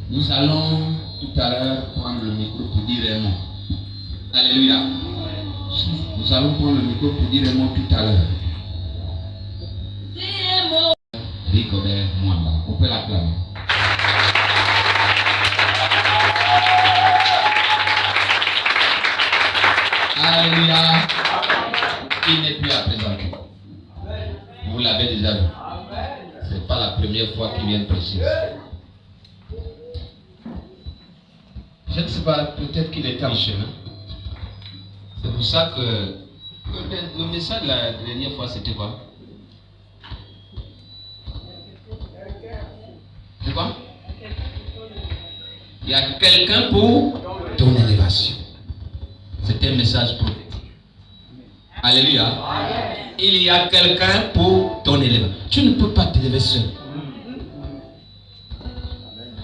Nous allons tout à l'heure prendre le micro pour dire un mot. Alléluia. Nous allons prendre le micro pour dire un mot tout à l'heure. Rigobert Mwamba. On peut l'acclamer. Alléluia. Il n'est plus à présenter. Vous l'avez déjà vu. Ce n'est pas la première fois qu'il vient prêcher. Je ne sais pas, peut-être qu'il était en chemin. C'est pour ça que le message de la dernière fois, c'était quoi? C'est quoi? Il y a quelqu'un pour ton élévation. C'était un message prophétique. Alléluia. Il y a quelqu'un pour ton élévation. Tu ne peux pas t'élever seul.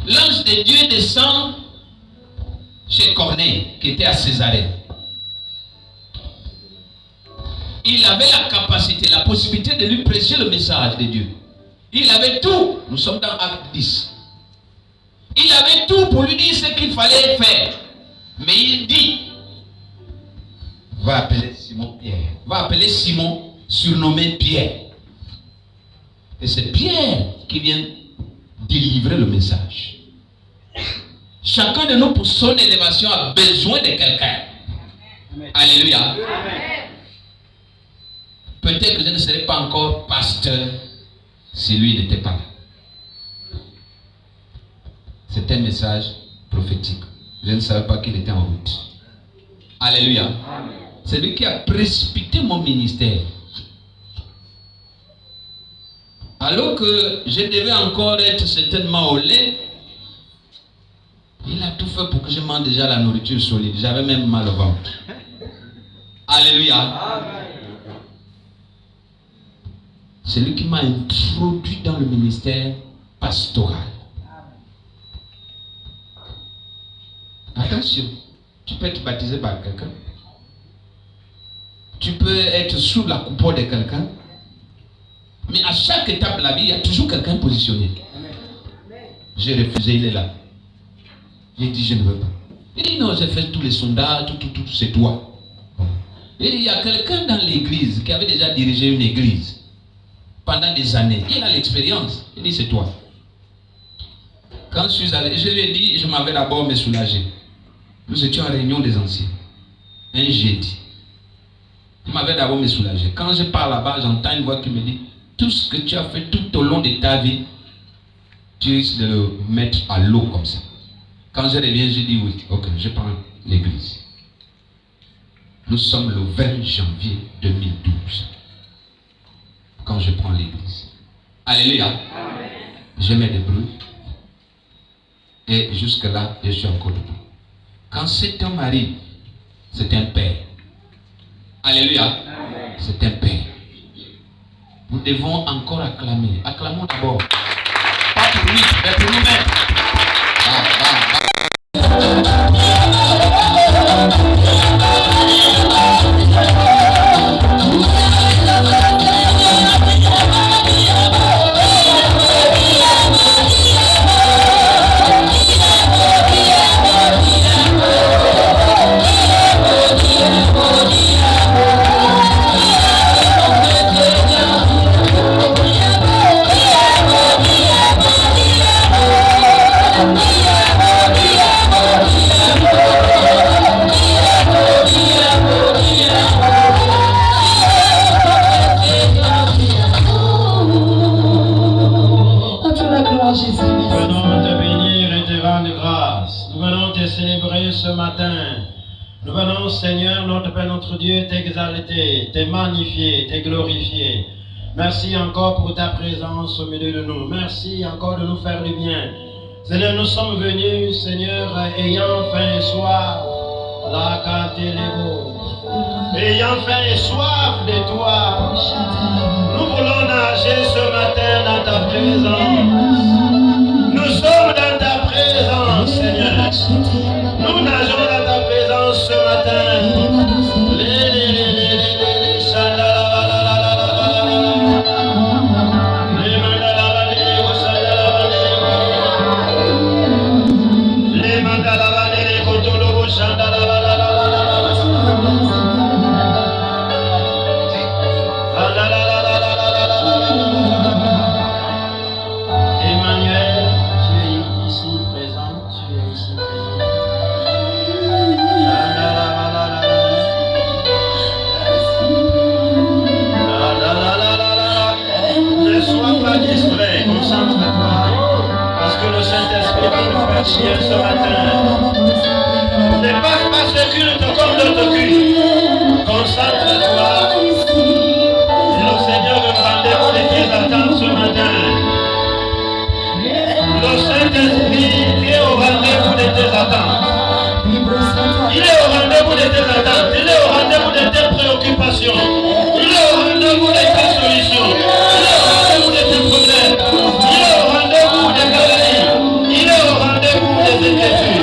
L'ange de Dieu descend chez Corneille, qui était à Césarée. Il avait la capacité, la possibilité de lui prêcher le message de Dieu. Il avait tout. Nous sommes dans Acte 10. Il avait tout pour lui dire ce qu'il fallait faire. Mais il dit, va appeler Simon Pierre. Va appeler Simon, surnommé Pierre. Et c'est Pierre qui vient délivrer le message. Chacun de nous, pour son élévation, a besoin de quelqu'un. Alléluia. Peut-être que je ne serai pas encore pasteur si lui n'était pas là. C'est un message prophétique. Je ne savais pas qu'il était en route. Alléluia. C'est lui qui a précipité mon ministère. Alors que je devais encore être certainement au lait, il a tout fait pour que je mange déjà la nourriture solide. J'avais même mal au ventre. Alléluia. C'est lui qui m'a introduit dans le ministère pastoral. Attention, tu peux être baptisé par quelqu'un. Tu peux être sous la coupole de quelqu'un. Mais à chaque étape de la vie, il y a toujours quelqu'un positionné. J'ai refusé, il est là. J'ai dit, je ne veux pas. Il dit, non, j'ai fait tous les sondages, tout, c'est toi. Il dit, il y a quelqu'un dans l'église qui avait déjà dirigé une église pendant des années. Il a l'expérience. Il dit, c'est toi. Quand je suis allé, je lui ai dit, je m'avais d'abord me soulager. Nous étions en réunion des anciens. Un jeudi. Je m'avais d'abord me soulager. Quand je pars là-bas, j'entends une voix qui me dit, tout ce que tu as fait tout au long de ta vie, tu risques de le mettre à l'eau comme ça. Quand je reviens, je dis oui, ok, je prends l'église. Nous sommes le 20 janvier 2012. Quand je prends l'église. Alléluia. Amen. Je me débrouille. Et jusque-là, je suis encore debout. Quand cet homme arrive, c'est un père. Alléluia. Amen. C'est un père. Nous devons encore acclamer. Acclamons d'abord. Pas pour lui, mais pour nous-mêmes. Nous venons, Seigneur, notre Père, notre Dieu, t'exalter, te magnifier, te glorifier. Merci encore pour ta présence au milieu de nous. Merci encore de nous faire du bien. Seigneur, nous sommes venus, Seigneur, ayant faim et soif, la Cantelebo. Ayant faim et soif de toi. Nous voulons nager ce matin dans ta présence. Nous sommes dans ta présence, Seigneur. Nous nageons dans ta présence ce matin. quotidien ce matin. Ne passe pas ce culte comme d'autres cultes. Concentre-toi. Et le Seigneur veut rendez-vous de tes attentes ce matin. Le Saint-Esprit est au rendez-vous de tes attentes. Il est au rendez-vous de tes attentes. Il est au rendez-vous de tes préoccupations. Il est au rendez-vous de tes solutions. Il est au rendez-vous de tes problèmes. Il est au rendez-vous des maladies. Il est au rendez-vous des inquiétudes.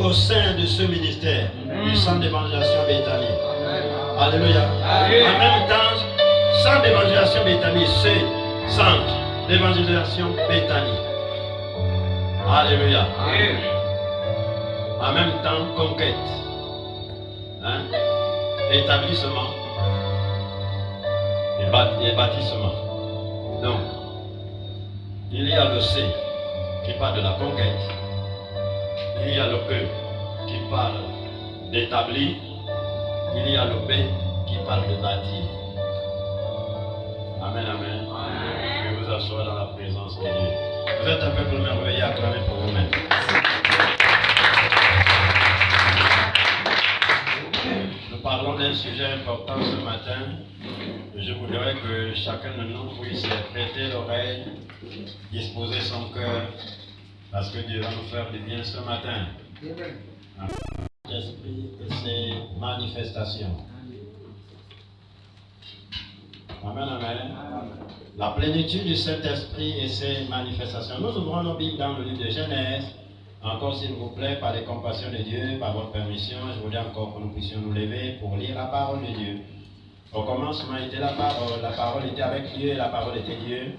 Au sein de ce ministère du centre d'évangélisation Bethany. Alléluia. En même temps, centre d'évangélisation Bethany, c'est centre d'évangélisation Bethany. Alléluia. En même temps, conquête. Établissement et bâtissement. Donc, il y a le C qui parle de la conquête. Il y a le E qui parle d'établir. Il y a le B qui parle de bâtir. Amen, amen. Je vais vous asseoir dans la présence de Dieu. Vous êtes un peuple merveilleux, acclamez pour vous-même. Nous parlons parlons d'un sujet important ce matin. Je voudrais que chacun de nous puisse prêter l'oreille, disposer son cœur, parce que Dieu va nous faire du bien ce matin. L'esprit et ses manifestations. Amen, amen. La plénitude du Saint-Esprit et ses manifestations. Nous ouvrons nos Bibles dans le livre de Genèse. Encore, s'il vous plaît, par les compassions de Dieu, par votre permission, je voudrais encore que nous puissions nous lever pour lire la parole de Dieu. Au commencement était la parole était avec Dieu et la parole était Dieu.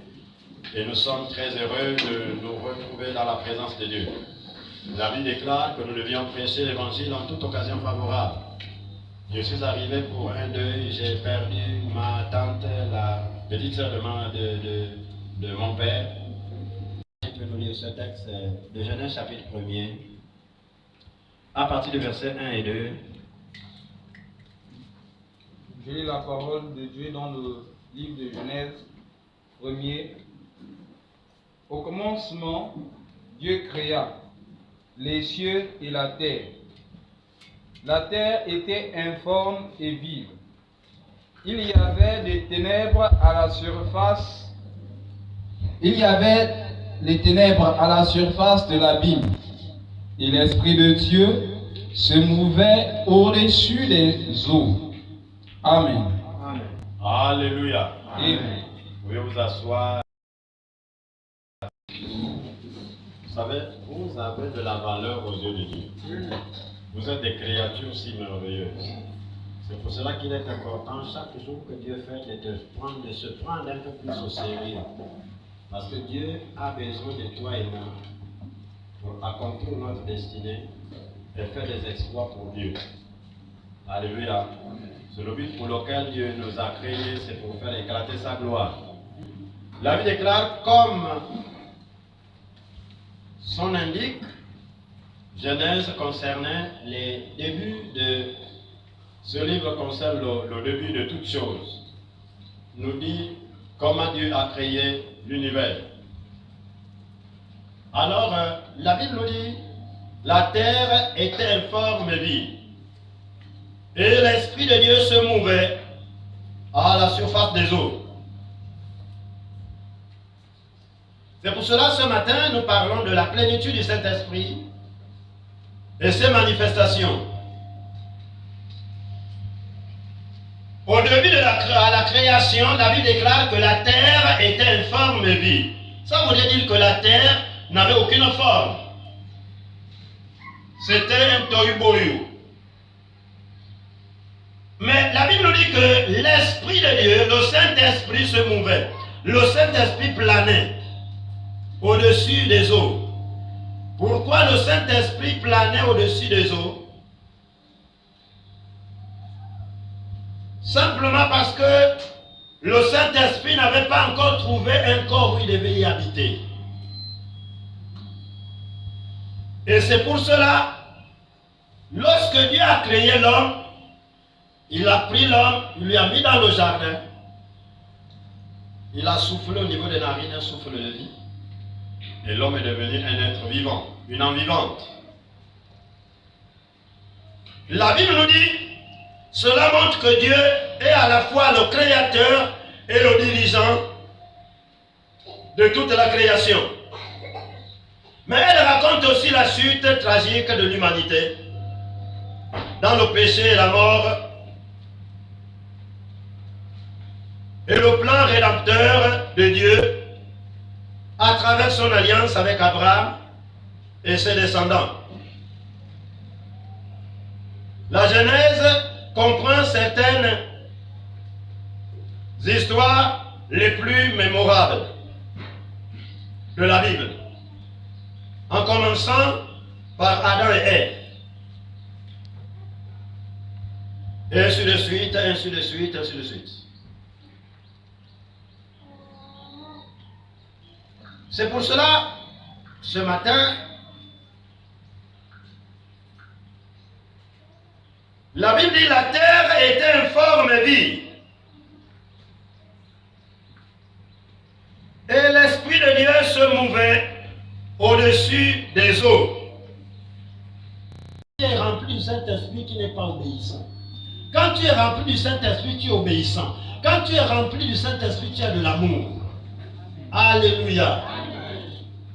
Et nous sommes très heureux de nous retrouver dans la présence de Dieu. La Bible déclare que nous devions prêcher l'évangile en toute occasion favorable. Je suis arrivé pour un deuil, j'ai perdu ma tante, la petite sœur de mon père. Je vais nous lire ce texte de Genèse chapitre 1er, à partir du verset 1 et 2. Je lis la parole de Dieu dans le livre de Genèse 1er. Au commencement, Dieu créa les cieux et la terre. La terre était informe et vide. Il y avait des ténèbres à la surface. Il y avait les ténèbres à la surface de l'abîme. Et l'Esprit de Dieu se mouvait au-dessus des eaux. Amen. Amen. Alléluia. Amen. Vous pouvez vous asseoir. Vous savez, vous avez de la valeur aux yeux de Dieu. Vous êtes des créatures si merveilleuses. C'est pour cela qu'il est important chaque jour que Dieu fait de se prendre un peu plus au sérieux. Parce que Dieu a besoin de toi et moi pour accomplir notre destinée et faire des exploits pour Dieu. Alléluia. C'est le but pour lequel Dieu nous a créés, c'est pour faire éclater sa gloire. La Bible déclare, comme son indique, Genèse concernait les débuts de ce livre concerne le début de toutes choses. Nous dit comment Dieu a créé l'univers. Alors, la Bible nous dit, la terre était informe et vide. Et l'Esprit de Dieu se mouvait à la surface des eaux. C'est pour cela, ce matin, nous parlons de la plénitude du Saint-Esprit et ses manifestations. Au début de la création, la Bible déclare que la terre était informe et vide. Ça voulait dire que la terre n'avait aucune forme. C'était un tohu-bohu. Mais la Bible nous dit que l'Esprit de Dieu, le Saint-Esprit se mouvait. Le Saint-Esprit planait au-dessus des eaux. Pourquoi le Saint-Esprit planait au-dessus des eaux? Simplement parce que le Saint-Esprit n'avait pas encore trouvé un corps où il devait y habiter. Et c'est pour cela, lorsque Dieu a créé l'homme, il a pris l'homme, il lui a mis dans le jardin, il a soufflé au niveau des narines un souffle de vie, et l'homme est devenu un être vivant, une âme vivante. La Bible nous dit, cela montre que Dieu est à la fois le créateur et le dirigeant de toute la création. Mais elle raconte aussi la chute tragique de l'humanité dans le péché et la mort et le plan rédempteur de Dieu à travers son alliance avec Abraham et ses descendants. La Genèse comprend certaines histoires les plus mémorables de la Bible, en commençant par Adam et Ève. Et ainsi de suite, ainsi de suite, ainsi de suite. C'est pour cela, ce matin, la Bible dit la terre était informe et vide. Et l'Esprit de Dieu se mouvait au-dessus des eaux. Il est rempli du Saint-Esprit qui n'est pas obéissant. Quand tu es rempli du Saint-Esprit, tu es obéissant. Quand tu es rempli du Saint-Esprit, tu as de l'amour. Alléluia.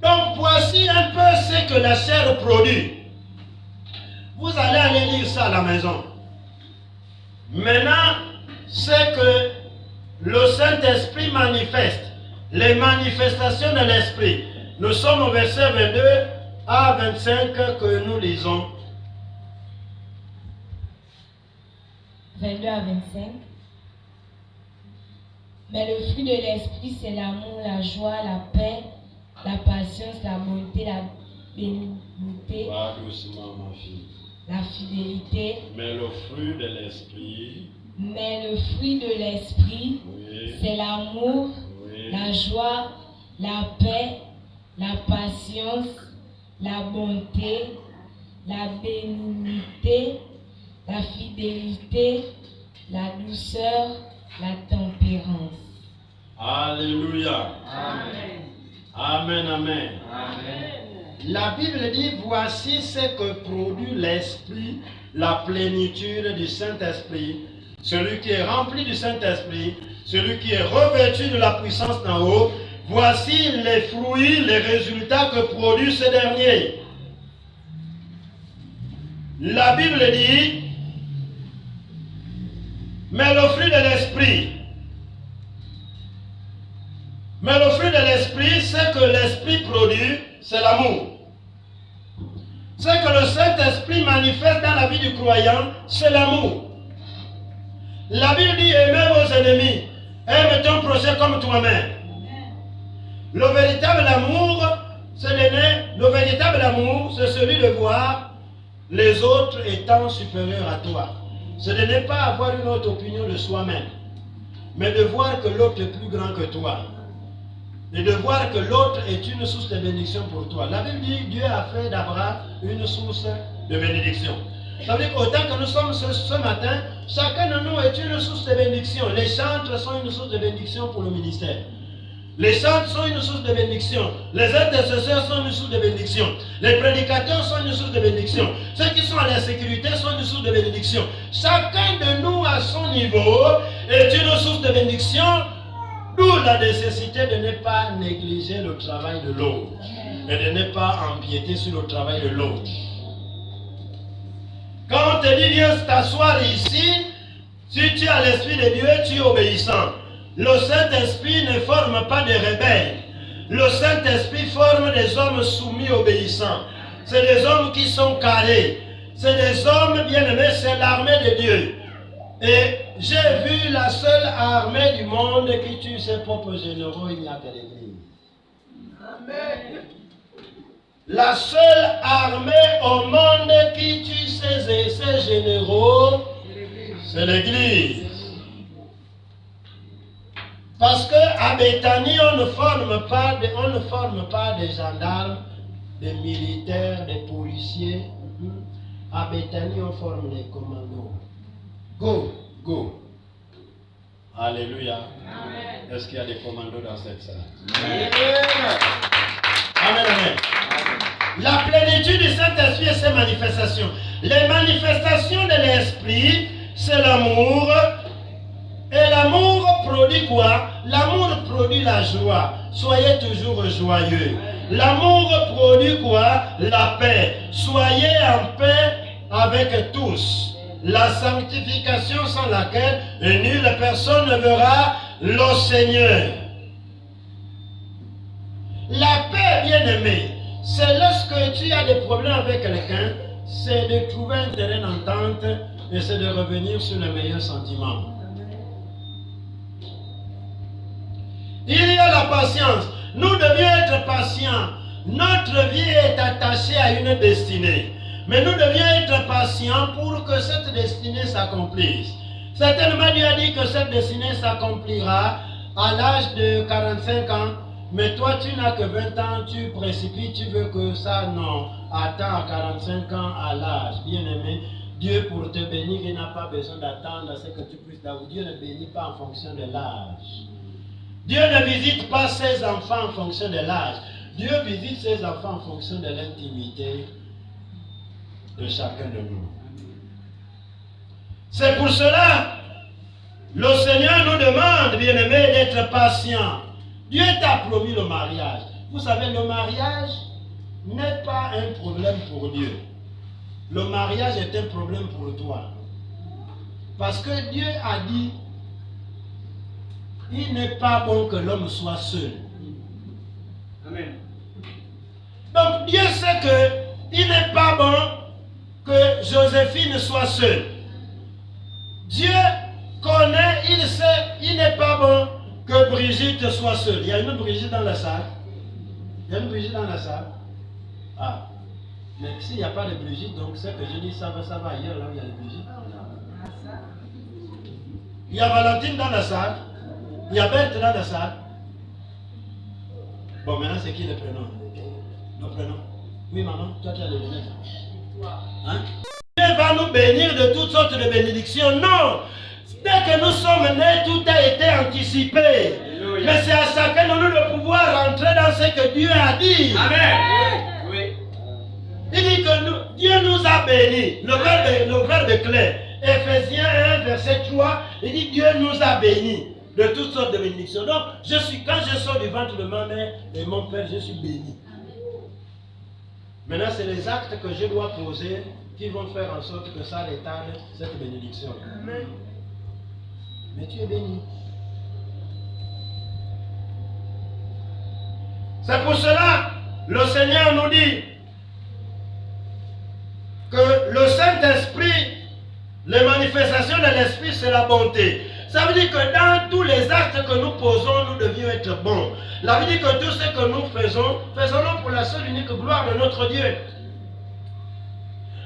Donc voici un peu ce que la chair produit. Vous allez aller lire ça à la maison. Maintenant, c'est que le Saint-Esprit manifeste. Les manifestations de l'Esprit. Nous sommes au verset 22 à 25 que nous lisons. 22 à 25. Mais le fruit de l'esprit, c'est l'amour, la joie, la paix, la patience, la bonté, la bénignité, Va doucement, ma fille. la fidélité. Mais le fruit de l'esprit, Mais le fruit de l'esprit, oui, c'est l'amour, oui, la joie, la paix, la patience, la bonté, la bénignité, la fidélité, la douceur, la tempérance. Alléluia. Amen, amen. La Bible dit, voici ce que produit l'Esprit, la plénitude du Saint-Esprit. Celui qui est rempli du Saint-Esprit, celui qui est revêtu de la puissance d'en haut, voici les fruits, les résultats que produit ce dernier. La Bible dit, mais le fruit de l'Esprit, mais le fruit de l'Esprit, ce que l'Esprit produit, c'est l'amour. Ce que le Saint-Esprit manifeste dans la vie du croyant, c'est l'amour. La Bible dit, aimez vos ennemis, aime ton prochain comme toi-même. Le véritable amour, c'est celui de voir les autres étant supérieurs à toi. Ce n'est pas avoir une autre opinion de soi-même, mais de voir que l'autre est plus grand que toi. Et de voir que l'autre est une source de bénédiction pour toi. La Bible dit, Dieu a fait d'Abraham une source de bénédiction. Ça veut dire qu'autant que nous sommes ce matin, chacun de nous est une source de bénédiction. Les chantres sont une source de bénédiction pour le ministère. Les chantres sont une source de bénédiction. Les intercesseurs sont une source de bénédiction. Les prédicateurs sont une source de bénédiction. Ceux qui sont à la sécurité sont une source de bénédiction. Chacun de nous à son niveau est une source de bénédiction. D'où la nécessité de ne pas négliger le travail de l'autre et de ne pas empiéter sur le travail de l'autre. Quand on te dit viens t'asseoir ici, si tu as l'Esprit de Dieu, tu es obéissant. Le Saint-Esprit ne forme pas des rebelles. Le Saint-Esprit forme des hommes soumis, obéissants. C'est des hommes qui sont carrés. C'est des hommes bien-aimés, c'est l'armée de Dieu. Et j'ai vu la seule armée du monde qui tue ses propres généraux, il n'y a que l'Église. Amen. La seule armée au monde qui tue ses généraux, c'est l'Église. Parce qu'à Béthanie, on ne forme pas des gendarmes, des militaires, des policiers. À Béthanie, on forme des commandos. Go, go. Alléluia. Amen. Est-ce qu'il y a des commandos dans cette salle? Amen. Amen, amen. La plénitude du Saint-Esprit et ses manifestations. Les manifestations de l'Esprit, c'est l'amour. Et l'amour produit quoi? L'amour produit la joie. Soyez toujours joyeux. L'amour produit quoi? La paix. Soyez en paix avec tous. La sanctification sans laquelle nulle personne ne verra le Seigneur. La paix, bien-aimée, c'est lorsque tu as des problèmes avec quelqu'un, c'est de trouver un terrain d'entente et c'est de revenir sur le meilleur sentiment. Il y a la patience. Nous devions être patients. Notre vie est attachée à une destinée. Mais nous devions être patients pour que cette destinée s'accomplisse. Certainement, Dieu a dit que cette destinée s'accomplira à l'âge de 45 ans. Mais toi, tu n'as que 20 ans, tu précipites, tu veux que ça, non. Attends à 45 ans à l'âge. Bien-aimé, Dieu pour te bénir, il n'a pas besoin d'attendre à ce que tu puisses l'avoir. Dieu ne bénit pas en fonction de l'âge. Dieu ne visite pas ses enfants en fonction de l'âge. Dieu visite ses enfants en fonction de l'intimité de chacun de nous. C'est pour cela, le Seigneur nous demande, bien-aimés, d'être patients. Dieu t'a promis le mariage. Vous savez, le mariage n'est pas un problème pour Dieu. Le mariage est un problème pour toi. Parce que Dieu a dit, il n'est pas bon que l'homme soit seul. Amen. Donc Dieu sait que il n'est pas bon que Joséphine soit seule. Dieu connaît, il sait, il n'est pas bon que Brigitte soit seule. Il y a une Brigitte dans la salle. Il y a une Brigitte dans la salle. Ah. Mais s'il n'y a pas de Brigitte, donc c'est que je dis ça va ailleurs, là où il y a les Brigitte. Il y a Valentine dans la salle. Il y a Berthe dans la salle. Bon, maintenant c'est qui le prénom? Le prénom? Oui, maman, toi tu as le lunettes. Hein? Dieu va nous bénir de toutes sortes de bénédictions. Non! Dès que nous sommes nés, tout a été anticipé. Alléluia. Mais c'est à chacun de nous de pouvoir rentrer dans ce que Dieu a dit. Amen. Oui. Il dit que Dieu nous a bénis. Le verbe est clair. Ephésiens 1, verset 3, il dit Dieu nous a bénis de toutes sortes de bénédictions. Donc, quand je sors du ventre de ma mère et mon père, je suis béni. Maintenant, c'est les actes que je dois poser qui vont faire en sorte que ça retarde cette bénédiction. Amen. Mais tu es béni. C'est pour cela le Seigneur nous dit que le Saint-Esprit, les manifestations de l'Esprit, c'est la bonté. Ça veut dire que dans tous les actes que nous posons, nous devions être bons. Ça veut dire que tout ce que nous faisons, faisons-le pour la seule unique gloire de notre Dieu.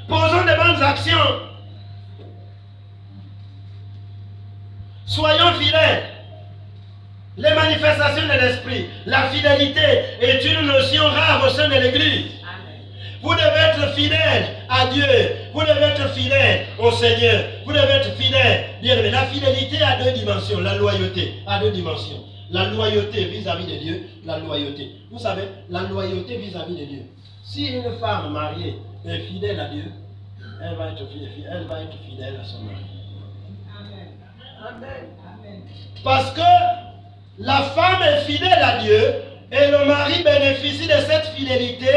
Posons de bonnes actions. Soyons fidèles. Les manifestations de l'Esprit, la fidélité est une notion rare au sein de l'Église. Vous devez être fidèle à Dieu. Vous devez être fidèle au Seigneur. Vous devez être fidèle. Bien aimé, la fidélité a deux dimensions. La loyauté a deux dimensions. La loyauté vis-à-vis de Dieu, la loyauté. Vous savez, la loyauté vis-à-vis de Dieu. Si une femme mariée est fidèle à Dieu, elle va être fidèle à son mari. Amen. Amen. Parce que la femme est fidèle à Dieu et le mari bénéficie de cette fidélité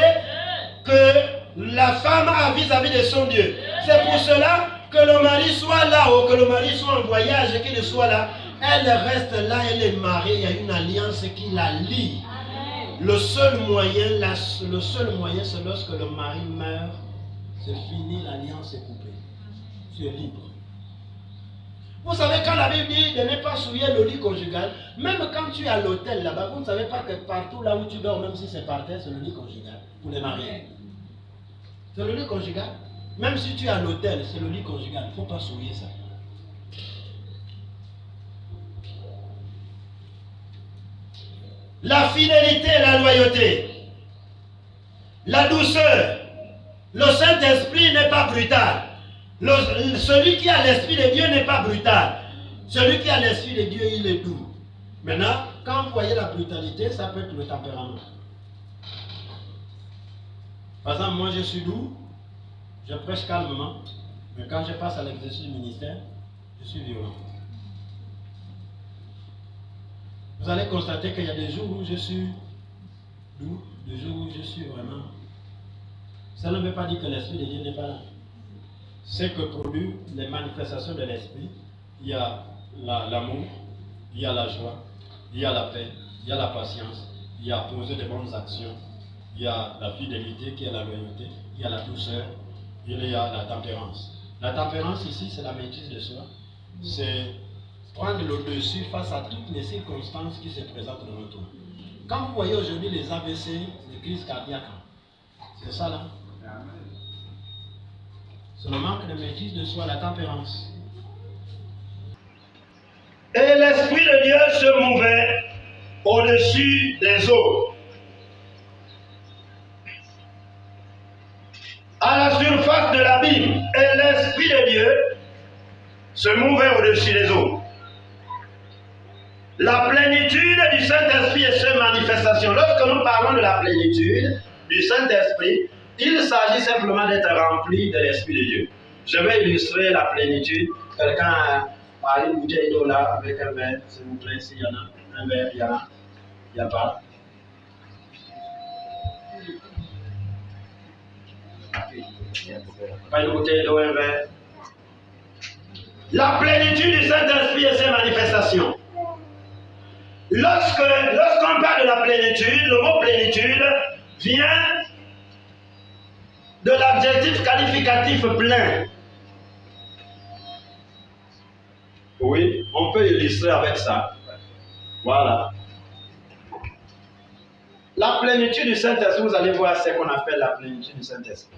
que la femme a vis-à-vis de son Dieu. C'est pour cela que le mari soit là ou que le mari soit en voyage et qu'il soit là, elle reste là, elle est mariée, il y a une alliance qui la lie. Le seul moyen, c'est lorsque le mari meurt, c'est fini, l'alliance est coupée. Tu es libre. Vous savez, quand la Bible dit de ne pas souiller le lit conjugal, même quand tu es à l'hôtel là-bas, vous ne savez pas que partout là où tu dors, même si c'est par terre, c'est le lit conjugal pour les mariés. C'est le lit conjugal. Même si tu es à l'hôtel, c'est le lit conjugal. Il ne faut pas souiller ça. La fidélité et la loyauté. La douceur. Le Saint-Esprit n'est pas brutal. Celui qui a l'Esprit de Dieu n'est pas brutal. Celui qui a l'Esprit de Dieu, il est doux. Maintenant, quand vous voyez la brutalité, ça peut être le tempérament. Par exemple, moi je suis doux, je prêche calmement, mais quand je passe à l'exercice du ministère, je suis violent. Vous allez constater qu'il y a des jours où je suis doux, des jours où je suis vraiment... Ça ne veut pas dire que l'Esprit de Dieu n'est pas là. C'est que produit les manifestations de l'Esprit, il y a l'amour, il y a la joie, il y a la paix, il y a la patience, il y a poser de bonnes actions, il y a la fidélité qui est la loyauté, il y a la douceur, il y a la tempérance. La tempérance ici, c'est la maîtrise de soi. C'est prendre le dessus face à toutes les circonstances qui se présentent dans notre vie. Quand vous voyez aujourd'hui les AVC, les crises cardiaques, c'est ça là. C'est le manque de maîtrise de soi, la tempérance. Et l'Esprit de Dieu se mouvait au-dessus des eaux. À la surface de l'abîme, et l'Esprit de Dieu se mouvait au-dessus des eaux. La plénitude du Saint-Esprit et ses manifestations. Lorsque nous parlons de la plénitude du Saint-Esprit, il s'agit simplement d'être rempli de l'Esprit de Dieu. Je vais illustrer la plénitude. Quelqu'un a une bouteille d'eau là avec un verre, s'il vous plaît, s'il y en a. Un verre, il y en a. Il n'y a pas. Pas une bouteille d'eau, un verre. La plénitude du Saint-Esprit et ses manifestations. Lorsqu'on parle de la plénitude, le mot plénitude vient de l'adjectif qualificatif plein. Oui, on peut illustrer avec ça. Voilà. La plénitude du Saint-Esprit, vous allez voir ce qu'on appelle la plénitude du Saint-Esprit.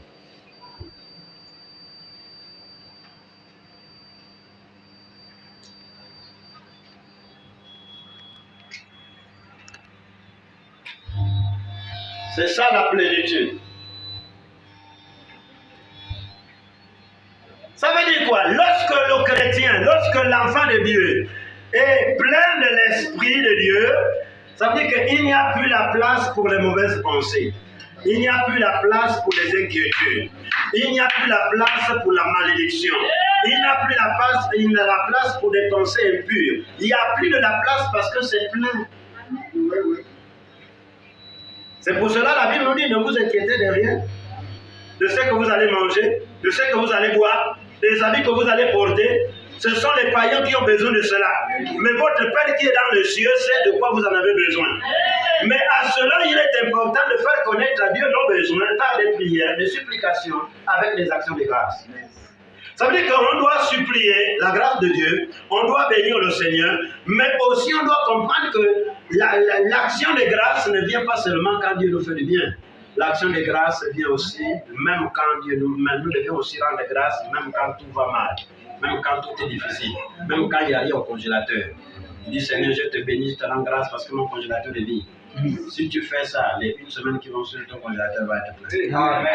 C'est ça la plénitude. Ça veut dire quoi? Lorsque le chrétien, lorsque l'enfant de Dieu est plein de l'Esprit de Dieu, ça veut dire qu'il n'y a plus la place pour les mauvaises pensées. Il n'y a plus la place pour les inquiétudes. Il n'y a plus la place pour la malédiction. Il n'y a plus la place pour des pensées impures. Il n'y a plus de la place parce que c'est plein. Oui. C'est pour cela la Bible nous dit, ne vous inquiétez de rien, de ce que vous allez manger, de ce que vous allez boire, des habits que vous allez porter. Ce sont les païens qui ont besoin de cela. Mais votre Père qui est dans les cieux sait de quoi vous en avez besoin. Mais à cela, il est important de faire connaître à Dieu nos besoins par des prières, des supplications, avec des actions de grâce. Ça veut dire qu'on doit supplier la grâce de Dieu, on doit bénir le Seigneur, mais aussi on doit comprendre que l'action de grâce ne vient pas seulement quand Dieu nous fait du bien. L'action de grâce vient aussi, même quand nous devons aussi rendre grâce, même quand tout va mal, même quand tout est difficile, même quand il n'y a rien au congélateur. Il dit, Seigneur, je te bénis, je te rends grâce parce que mon congélateur est vide. Si tu fais ça, les une semaine qui vont suivre, ton congélateur va être plein.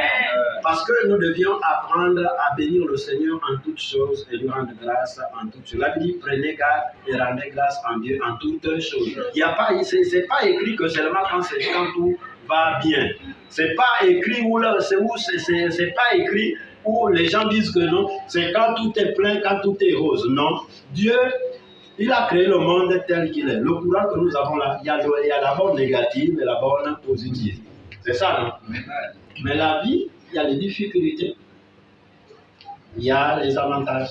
Parce que nous devions apprendre à bénir le Seigneur en toutes choses et lui rendre grâce en toutes choses. La Bible dit, prenez garde et rendez grâce en Dieu en toutes choses. Il y a pas, c'est pas écrit que seulement quand tout va bien. C'est pas écrit c'est pas écrit où les gens disent que non, c'est quand tout est plein, quand tout est rose. Non, Dieu, il a créé le monde tel qu'il est. Le courant que nous avons là, il y a la borne négative et la borne positive. C'est ça, non? Mais la vie, il y a les difficultés. Il y a les avantages.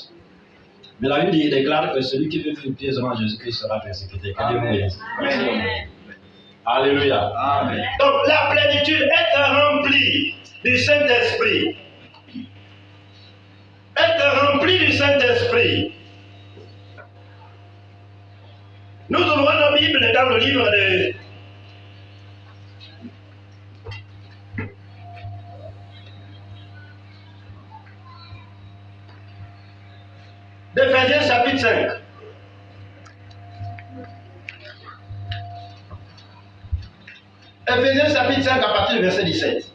Mais la Bible déclare que celui qui veut vivre pieusement Jésus-Christ sera persécuté. Que Dieu vous bénisse. Alléluia. Amen. Donc la plénitude est remplie du Saint-Esprit. Être rempli du Saint-Esprit. Nous ouvrons nos Bibles dans le livre d'Éphésiens chapitre 5. Éphésiens chapitre 5 à partir du verset 17.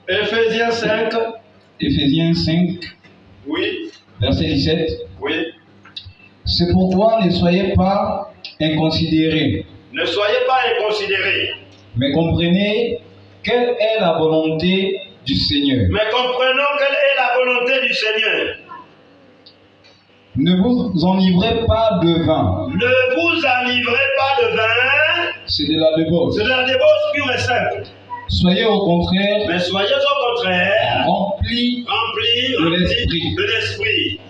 Éphésiens 5. Éphésiens 5, Oui. verset 17. Oui. C'est pourquoi ne soyez pas inconsidérés, Ne soyez pas inconsidérés, mais comprenez quelle est la volonté du Seigneur. mais comprenons quelle est la volonté du Seigneur. Ne vous enivrez pas de vin, Ne vous enivrez pas de vin, c'est de la débauche. c'est de la débauche pure et simple. Soyez au contraire Mais soyez au contraire remplis remplis de l'esprit. de l'esprit.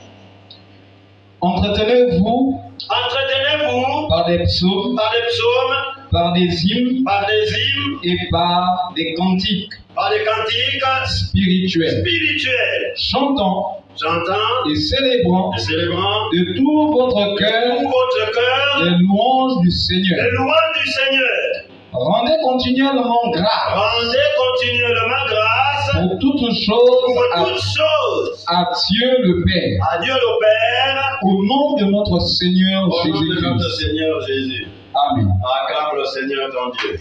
Entretenez-vous Entretenez-vous par des psaumes, par des psaumes, par des hymnes par des hymnes, et par des cantiques par des cantiques spirituels, spirituels, chantant chantant et célébrant et célébrant de tout votre tout cœur votre cœur les louanges du Seigneur. les louanges du Seigneur. Rendez continuellement grâce Rendez continuellement grâce pour toutes choses pour toutes choses à Dieu le Père, à Dieu le Père, au nom de notre Seigneur au nom de Jésus-Christ. notre Seigneur Jésus. Amen. Acclame le Seigneur ton Dieu.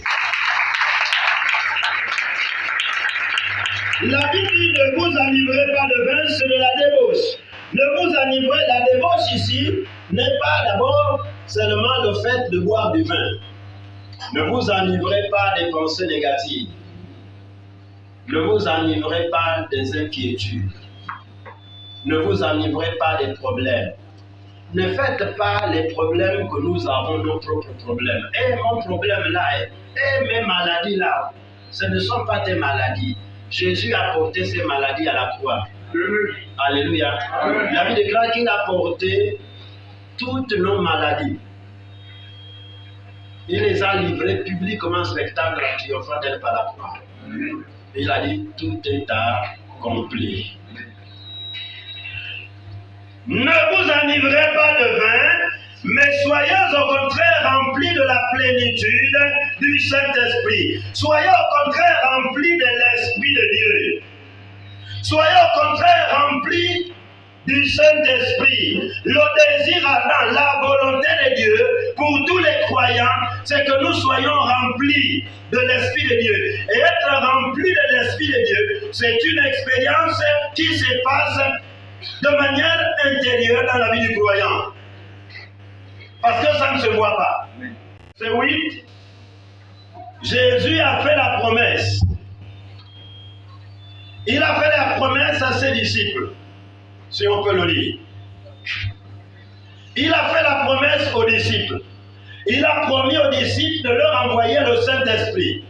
La Bible dit ne vous enivrez pas de vin, c'est de la débauche. Ne vous enivrez, la débauche ici n'est pas d'abord seulement le fait de boire du vin. Ne vous enivrez pas des pensées négatives. Ne vous enivrez pas des inquiétudes. Ne vous enivrez pas des problèmes. Ne faites pas les problèmes que nous avons nos propres problèmes. Et mon problème là, et mes maladies là, ce ne sont pas tes maladies. Jésus a porté ces maladies à la croix. Alléluia. La Bible déclare qu'il a porté toutes nos maladies. Il les a livrées publiquement en spectacle triomphant d'elle par la croix. Il a dit, tout est accompli. Ne vous enivrez pas de vin, mais soyez au contraire remplis de la plénitude du Saint-Esprit. Soyez au contraire remplis de l'Esprit de Dieu. Soyez au contraire remplis du Saint-Esprit. Le désir ardent, la volonté de Dieu pour tous les croyants, c'est que nous soyons remplis de l'Esprit de Dieu. Et être rempli de l'Esprit de Dieu, c'est une expérience qui se passe de manière intérieure dans la vie du croyant. Parce que ça ne se voit pas. C'est 8. Jésus a fait la promesse. Il a fait la promesse à ses disciples, si on peut le lire. Il a fait la promesse aux disciples. Il a promis aux disciples de leur envoyer le Saint-Esprit,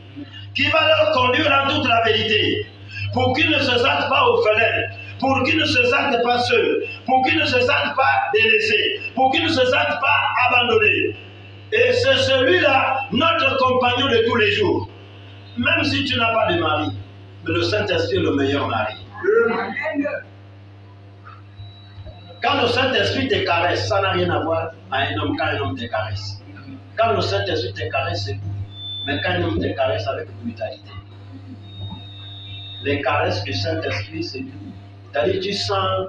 qui va leur conduire dans toute la vérité, pour qu'ils ne se sentent pas orphelins, pour qu'ils ne se sentent pas seuls, pour qu'ils ne se sentent pas délaissés, pour qu'ils ne se sentent pas abandonnés. Et c'est celui-là, notre compagnon de tous les jours. Même si tu n'as pas de mari, mais le Saint-Esprit est le meilleur mari. Quand le Saint-Esprit te caresse, ça n'a rien à voir à un homme quand un homme te caresse. Quand le Saint-Esprit te caresse, c'est doux. Mais quand un homme te caresse avec brutalité. Les caresses du Saint-Esprit, c'est doux. C'est-à-dire, tu sens,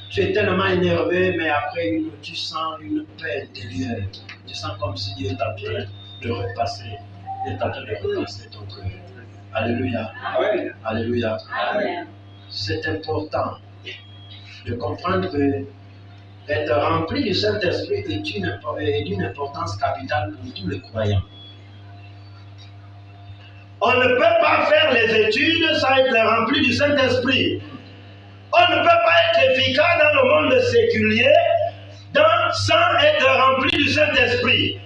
tu es tellement énervé, mais après, tu sens une paix intérieure. Tu sens comme si Dieu est en train de repasser. Il est en train de repasser ton cœur. Alléluia. Amen. Alléluia. Amen. C'est important de comprendre que être rempli du Saint-Esprit est d'une importance capitale pour tous les croyants. On ne peut pas faire les études sans être rempli du Saint-Esprit. On ne peut pas être efficace dans le monde séculier sans être rempli du Saint-Esprit.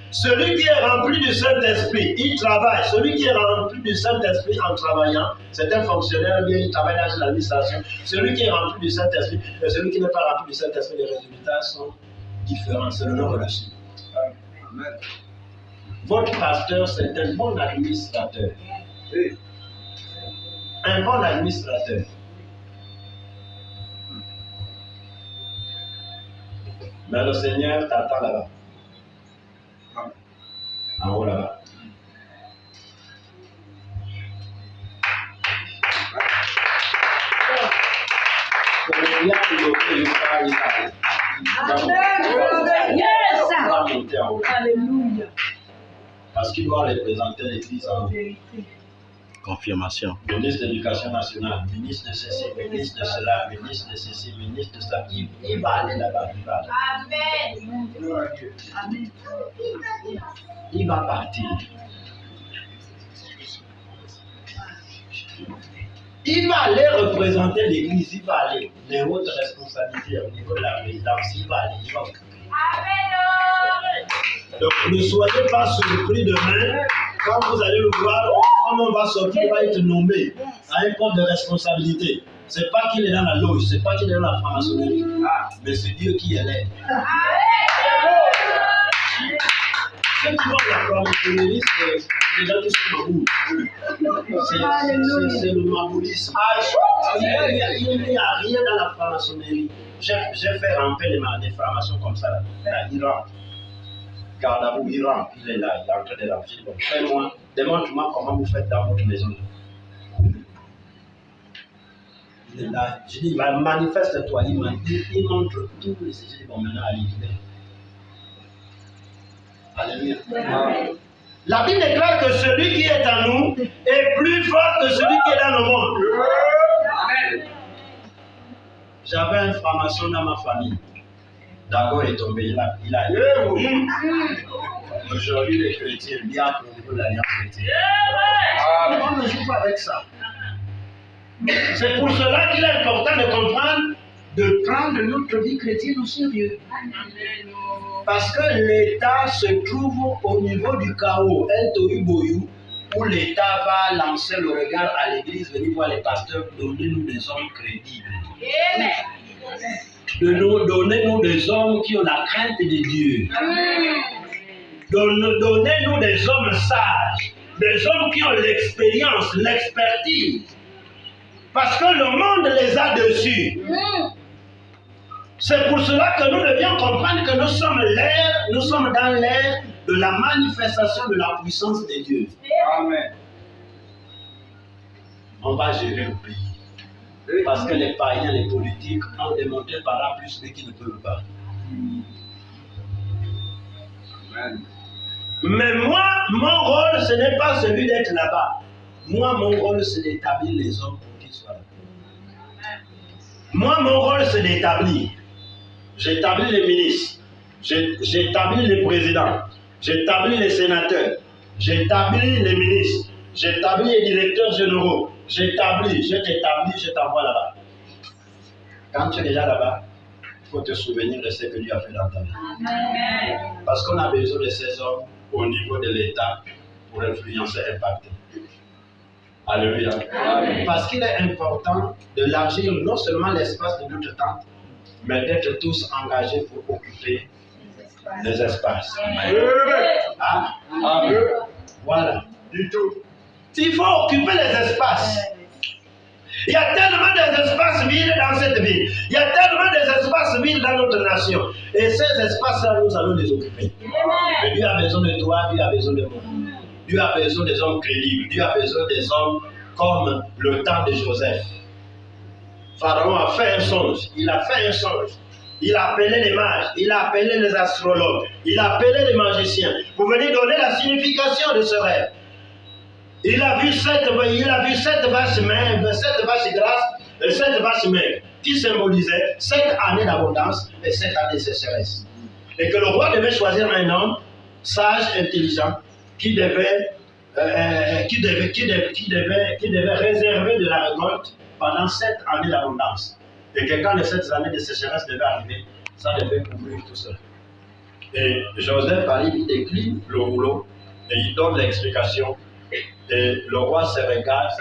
Celui qui est rempli du Saint-Esprit, il travaille. Celui qui est rempli du Saint-Esprit en travaillant, c'est un fonctionnaire, il travaille dans l'administration. Celui qui est rempli du Saint-Esprit et celui qui n'est pas rempli du Saint-Esprit, les résultats sont différents. C'est le nom reçu. Amen. Votre pasteur, c'est un bon administrateur. Un bon administrateur. Mais le Seigneur t'attend là-bas. En haut là-bas. Alléluia. Parce qu'il doit représenter l'Église en confirmation. Ministre de l'Éducation nationale, ministre de ceci, ministre de cela, ministre de ceci, ministre de cela. Il va aller là-bas. Amen. Il va partir. Il va aller représenter l'Église, il va aller. Les hautes responsabilités au niveau de la présidence, il va aller, il va occuper. Donc ne soyez pas surpris demain, quand vous allez le voir, quand on va sortir, il va être nommé à un poste de responsabilité. Ce n'est pas qu'il est dans la loge, ce n'est pas qu'il est dans la franc-maçonnerie, mais c'est Dieu qui est là. Ceux qui vont à la franc-maçonnerie, c'est les gens qui sont maboules. C'est le maboulisme. Il n'y a rien dans la franc-maçonnerie. J'ai fait ramper des francs-maçons comme ça. Là, il rentre. Garde à vous, il rentre. Il est là, il est en train de rentrer. Bon, fais-moi, démontre-moi comment vous faites dans votre maison. Il est là. Je dis, manifeste-toi. Il montre tout. Je dis, bon, maintenant, allez. Alléluia. La Bible déclare que celui qui est en nous est plus fort que celui qui est dans le monde. Amen. J'avais un franc-maçon dans ma famille. Dago est tombé, il a Aujourd'hui, les chrétiens, bien au niveau de l'alliance chrétienne. On ne joue pas avec ça. C'est pour cela qu'il est important de comprendre, de prendre notre vie chrétienne au sérieux. Parce que l'État se trouve au niveau du chaos, El Toriboyou, où l'État va lancer le regard à l'église, venir voir les pasteurs, donnez-nous des hommes crédibles. Donnez-nous des hommes qui ont la crainte de Dieu. Donnez-nous des hommes sages, des hommes qui ont l'expérience, l'expertise. Parce que le monde les a dessus. C'est pour cela que nous devions comprendre que nous sommes dans l'ère de la manifestation de la puissance de Dieu. Amen. On va gérer le pays. Parce que les païens, les politiques ont démontré par là plus de qu'ils ne peuvent pas. Amen. Mais moi, mon rôle, ce n'est pas celui d'être là-bas. Moi, mon rôle, c'est d'établir les hommes pour qu'ils soient là. Moi, mon rôle, c'est d'établir. J'établis les ministres, j'établis les présidents, j'établis les sénateurs, j'établis les ministres, j'établis les directeurs généraux, je t'établis, je t'envoie là-bas. Quand tu es déjà là-bas, il faut te souvenir de ce que Dieu a fait dans ta vie. Parce qu'on a besoin de ces hommes au niveau de l'État pour influencer et impacter. Alléluia. Parce qu'il est important d'élargir non seulement l'espace de notre temps, mais d'être tous engagés pour occuper les espaces. Ah? Voilà. Du tout. Il faut occuper les espaces. Il y a tellement d'espaces vides dans cette ville. Il y a tellement d'espaces vides dans notre nation. Et ces espaces-là, nous allons les occuper. Mais Dieu a besoin de toi, Dieu a besoin de moi. Dieu a besoin des hommes crédibles. Dieu a besoin des hommes comme le temps de Joseph. Pharaon a fait un songe. Il a fait un songe. Il a appelé les mages, il a appelé les astrologues, il a appelé les magiciens pour venir donner la signification de ce rêve. Il a vu sept vaches maigres, 7 vaches grasses et 7 vaches maigres qui symbolisaient 7 années d'abondance et 7 années de sécheresse. Et que le roi devait choisir un homme sage, intelligent, qui devait réserver de la récolte pendant 7 années d'abondance. Et que quand les 7 années de sécheresse devaient arriver, ça devait couvrir tout ça. Et Joseph arrive, il décline le rouleau et il donne l'explication. Et le roi se regarde,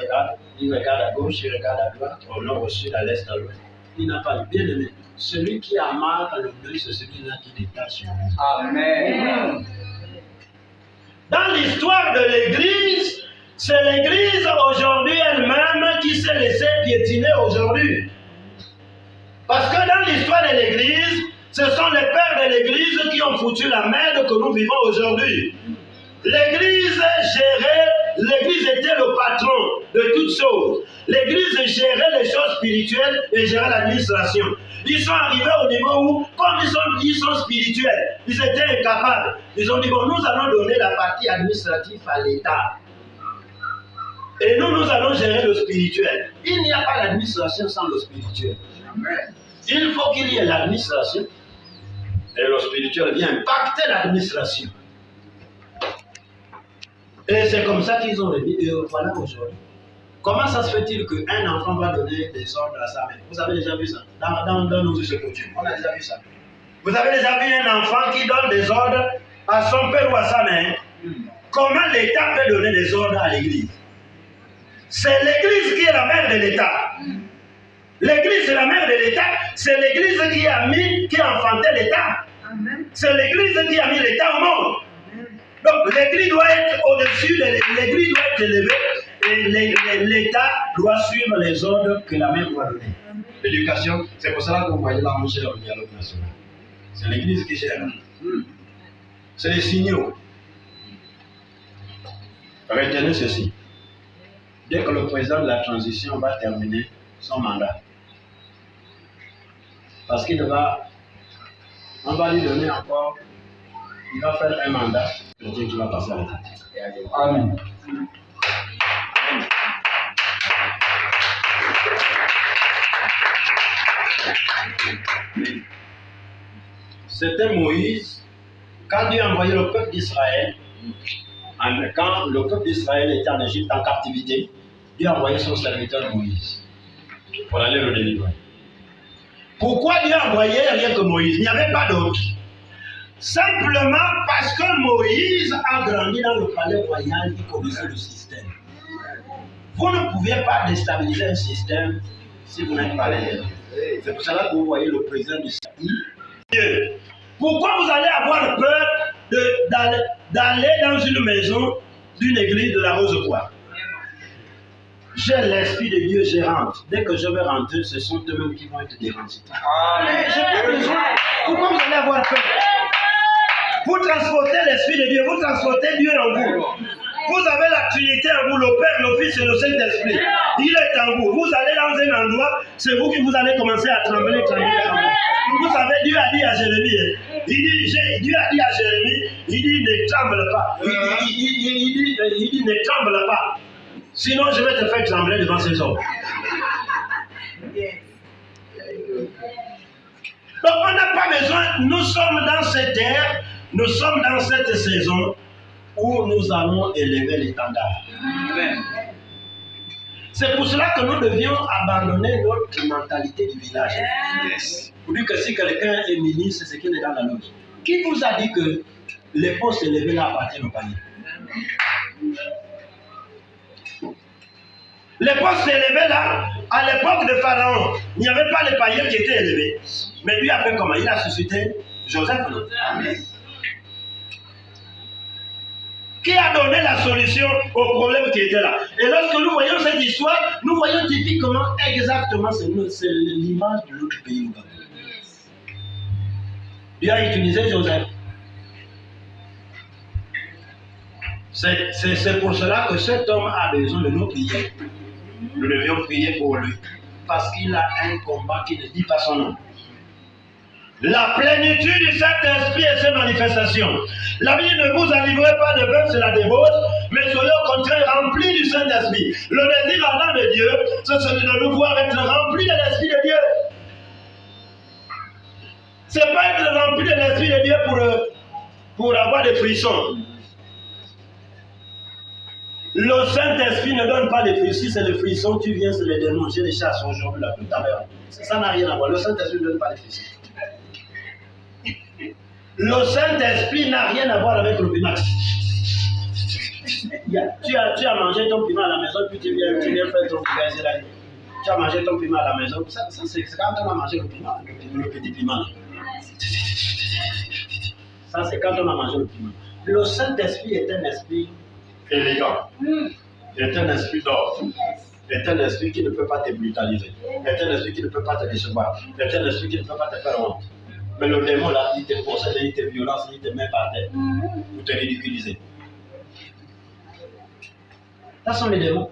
il regarde à gauche, il regarde à droite, au nord, au sud, à l'est, à l'ouest. Il n'a pas bien aimé. Celui qui amarre le bleu, c'est celui-là qui détache. Amen. Dans l'histoire de l'Église, c'est l'Église aujourd'hui elle-même qui s'est laissée piétiner aujourd'hui. Parce que dans l'histoire de l'Église, ce sont les pères de l'Église qui ont foutu la merde que nous vivons aujourd'hui. L'Église était le patron de toutes choses. L'Église gérait les choses spirituelles et gérait l'administration. Ils sont arrivés au niveau où, comme ils sont spirituels, ils étaient incapables. Ils ont dit, bon, nous allons donner la partie administrative à l'État. Et nous allons gérer le spirituel. Il n'y a pas d'administration sans le spirituel. Il faut qu'il y ait l'administration. Et le spirituel vient impacter l'administration. Et c'est comme ça qu'ils ont remis. Et voilà aujourd'hui. Comment ça se fait-il qu'un enfant va donner des ordres à sa mère? Vous avez déjà vu ça? Dans nos us et coutumes. On a déjà vu ça. Vous avez déjà vu un enfant qui donne des ordres à son père ou à sa mère? Comment l'État peut donner des ordres à l'Église? C'est l'Église qui est la mère de l'État. L'Église est la mère de l'État. C'est l'Église qui a enfanté l'État. C'est l'Église qui a mis l'État au monde. Donc l'Église doit être au-dessus, l'Église doit être élevée et l'État doit suivre les ordres que la mère doit donner. L'éducation, c'est pour cela que vous voyez là, on gère le dialogue national. C'est l'Église qui gère. C'est les signaux. Retenez ceci. Dès que le président de la transition va terminer son mandat, parce qu'on va lui donner encore, il va faire un mandat, le Dieu qui va passer à l'état. Amen. c'était Moïse. Quand Dieu a envoyé le peuple d'Israël, quand le peuple d'Israël était en Égypte en captivité, Dieu a envoyé son serviteur Moïse pour aller le délivrer. Pourquoi Dieu a envoyé rien que Moïse? Il n'y avait pas d'autre. Simplement parce que Moïse a grandi dans le palais royal, il connaissait le système. Vous ne pouvez pas déstabiliser un système si vous n'êtes pas l'élève. C'est pour cela que vous voyez le président du Dieu. Pourquoi vous allez avoir peur d'aller dans une maison, d'une église de la Rose-Croix? J'ai l'Esprit de Dieu, je rentre. Dès que je vais rentrer, ce sont eux-mêmes qui vont être dérangés. J'ai pas besoin. Pourquoi vous allez avoir peur? Vous transportez l'Esprit de Dieu, vous transportez Dieu en vous. Vous avez la Trinité en vous, le Père, le Fils et le Saint-Esprit. Il est en vous. Vous allez dans un endroit, c'est vous qui vous allez commencer à trembler. Vous savez, Dieu a dit à Jérémie, Dieu a dit à Jérémie, il dit ne tremble pas. Il dit ne tremble pas. Sinon, je vais te faire trembler devant ces hommes. Donc, on n'a pas besoin, nous sommes dans cette ère, nous sommes dans cette saison où nous allons élever l'étendard. C'est pour cela que nous devions abandonner notre mentalité du village. Pour dire que si quelqu'un est ministre, c'est ce qu'il est dans la loge. Qui vous a dit que les postes élevés là appartiennent au panier? Les postes élevés là, à l'époque de Pharaon, il n'y avait pas les païens qui étaient élevés. Mais lui a fait comment? Il a suscité Joseph. Qui a donné la solution au problème qui était là. Et lorsque nous voyons cette histoire, nous voyons typiquement exactement, c'est l'image de notre pays. Dieu a utilisé Joseph. C'est pour cela que cet homme a besoin de nous prier. Nous devions prier pour lui. Parce qu'il a un combat qui ne dit pas son nom. La plénitude du Saint-Esprit et ses manifestations. La Bible ne vous enivrez pas de vin, c'est la débauche, mais soyez au contraire remplis du Saint-Esprit. Le désir ardent de Dieu, c'est celui de nous voir être remplis de l'Esprit de Dieu. C'est pas être rempli de l'Esprit de Dieu pour avoir des frissons. Le Saint-Esprit ne donne pas les frissons. Si c'est les frissons, tu viens se les démanger, les chasses aujourd'hui, là, tout à l'heure. Ça n'a rien à voir. Le Saint-Esprit ne donne pas les frissons. Le Saint-Esprit n'a rien à voir avec le piment. Tu as mangé ton piment à la maison, puis tu viens faire ton piment là. Tu as mangé ton piment à la maison. Ça c'est quand on a mangé le piment, le petit piment. Ça, c'est quand on a mangé le piment. Le Saint-Esprit est un esprit élégant. Est un esprit d'ordre. Est un esprit qui ne peut pas te brutaliser. Est un esprit qui ne peut pas te décevoir. Est un esprit qui ne peut pas te faire honte. Mais le démon là, il te possède, il te violence, il te met par terre pour te ridiculiser. Ça sont les démons.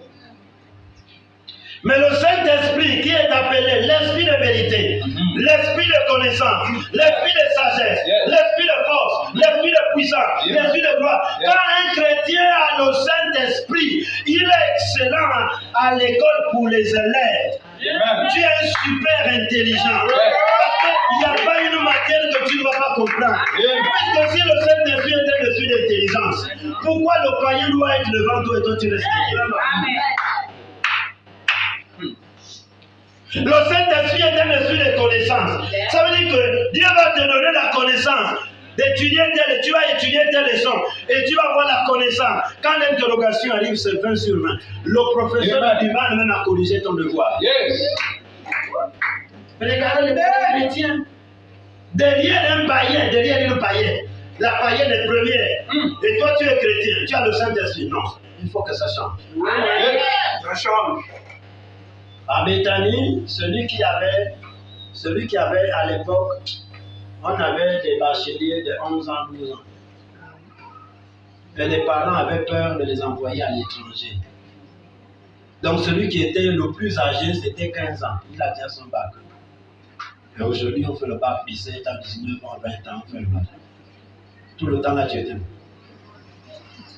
Mais le Saint-Esprit qui est appelé l'Esprit de vérité, l'Esprit de connaissance, l'Esprit de sagesse, l'Esprit de force, l'Esprit de puissance, l'Esprit de gloire. Quand un chrétien a le Saint-Esprit, il est excellent à l'école pour les élèves. Tu es super intelligent. Parce qu'il n'y a pas une matière que tu ne vas pas comprendre. Parce que si le Saint-Esprit est un esprit d'intelligence, pourquoi le païen doit être devant toi et toi tu restes derrière? Le Saint-Esprit est un esprit de connaissance. Ça veut dire que Dieu va te donner la connaissance d'étudier tu vas étudier telle leçon et tu vas avoir la connaissance. Quand l'interrogation arrive, c'est 20 sur 20. Le professeur du mal même a corrigé ton devoir. Regardez les chrétiens. Derrière un païen, la païenne est première. Et toi, tu es chrétien, tu as le Saint-Esprit. Non, il faut que ça change. Ça change. À Béthanie, celui qui avait à l'époque, on avait des bacheliers de 11 ans, 12 ans. Et les parents avaient peur de les envoyer à l'étranger. Donc celui qui était le plus âgé, c'était 15 ans. Il a déjà son bac. Et aujourd'hui, on fait le bac 17 ans, 19 ans, 20 ans, on fait le bac. Tout le temps là, tu étais.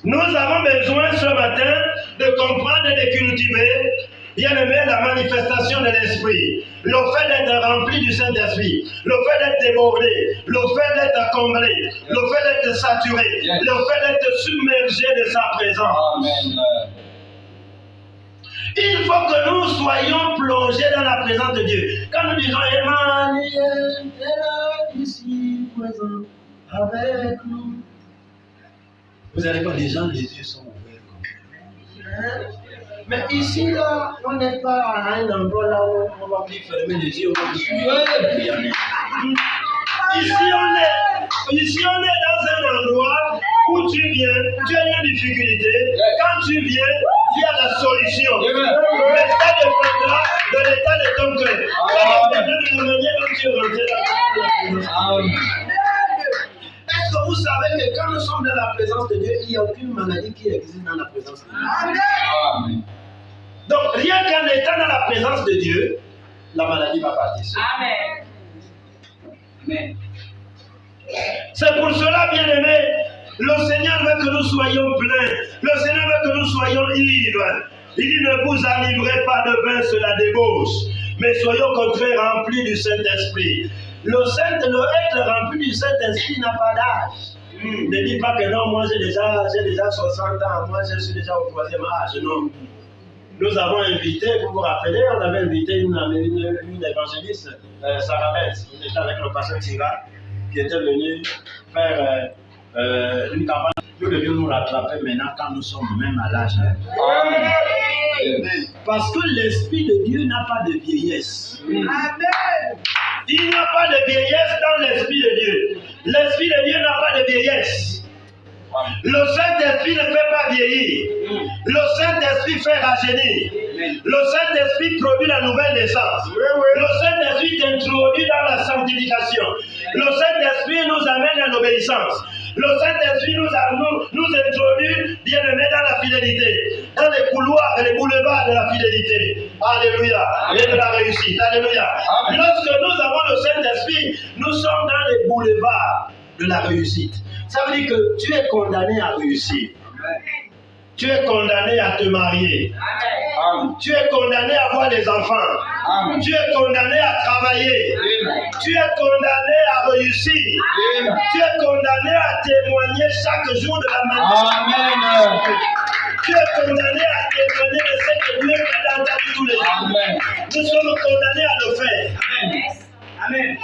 Nous avons besoin ce matin de comprendre et de cultiver Bien-aimé, la manifestation de l'Esprit, le fait d'être rempli du Saint-Esprit, le fait d'être débordé, le fait d'être comblé, le fait d'être saturé, le fait d'être submergé de sa présence. Amen. Il faut que nous soyons plongés dans la présence de Dieu. Quand nous disons Emmanuel est là, ici, présent, avec nous. Vous allez voir, les gens, les yeux sont ouverts comme ça. Mais ici, là, on n'est pas à un endroit là où on va plus fermer les yeux. Ici, on est dans un endroit où tu viens, tu as une difficulté. Quand tu viens, il y a la solution. Mais ça dépendra de l'état de ton cœur. Ça dépendra de la manière dont tu es rentré dans la présence. Est-ce que vous savez que quand nous sommes dans la présence de Dieu, il n'y a aucune maladie qui existe dans la présence de Dieu? Amen. Donc, rien qu'en étant dans la présence de Dieu, la maladie va partir. Amen. Amen. C'est pour cela, bien-aimés, le Seigneur veut que nous soyons pleins. Le Seigneur veut que nous soyons ivres. Il dit, ne vous enivrez pas de vin, cela débauche, mais soyons au contraire remplis du Saint-Esprit. Le être rempli du Saint-Esprit n'a pas d'âge. Ne dis pas que non, moi j'ai déjà 60 ans, moi je suis déjà au 3e âge. Non. Nous avons invité, vous vous rappelez, on avait invité une évangéliste, Sarah Benz. On était avec le pasteur Tira, qui était venu faire une campagne. Nous devions nous rattraper maintenant quand nous sommes même à l'âge. Parce que l'Esprit de Dieu n'a pas de vieillesse. Amen. Il n'y a pas de vieillesse dans l'Esprit de Dieu. L'Esprit de Dieu n'a pas de vieillesse. Le Saint-Esprit ne fait pas vieillir. Le Saint-Esprit fait rajeunir. Le Saint-Esprit produit la nouvelle naissance. Le Saint-Esprit t'introduit dans la sanctification. Le Saint-Esprit nous amène à l'obéissance. Le Saint-Esprit nous introduit, bien-aimés, dans la fidélité, dans les couloirs et les boulevards de la fidélité. Alléluia. Et de la réussite. Alléluia. Lorsque nous avons le Saint-Esprit, nous sommes dans les boulevards de la réussite. Ça veut dire que tu es condamné à réussir. Tu es condamné à te marier. Amen. Tu es condamné à avoir des enfants. Amen. Tu es condamné à travailler. Tu es condamné à réussir. Tu es condamné à témoigner chaque jour de la manière. Amen. Tu es condamné à témoigner de ce que Dieu fait dans ta vie tous les jours. Amen. Nous sommes condamnés à le faire. Amen.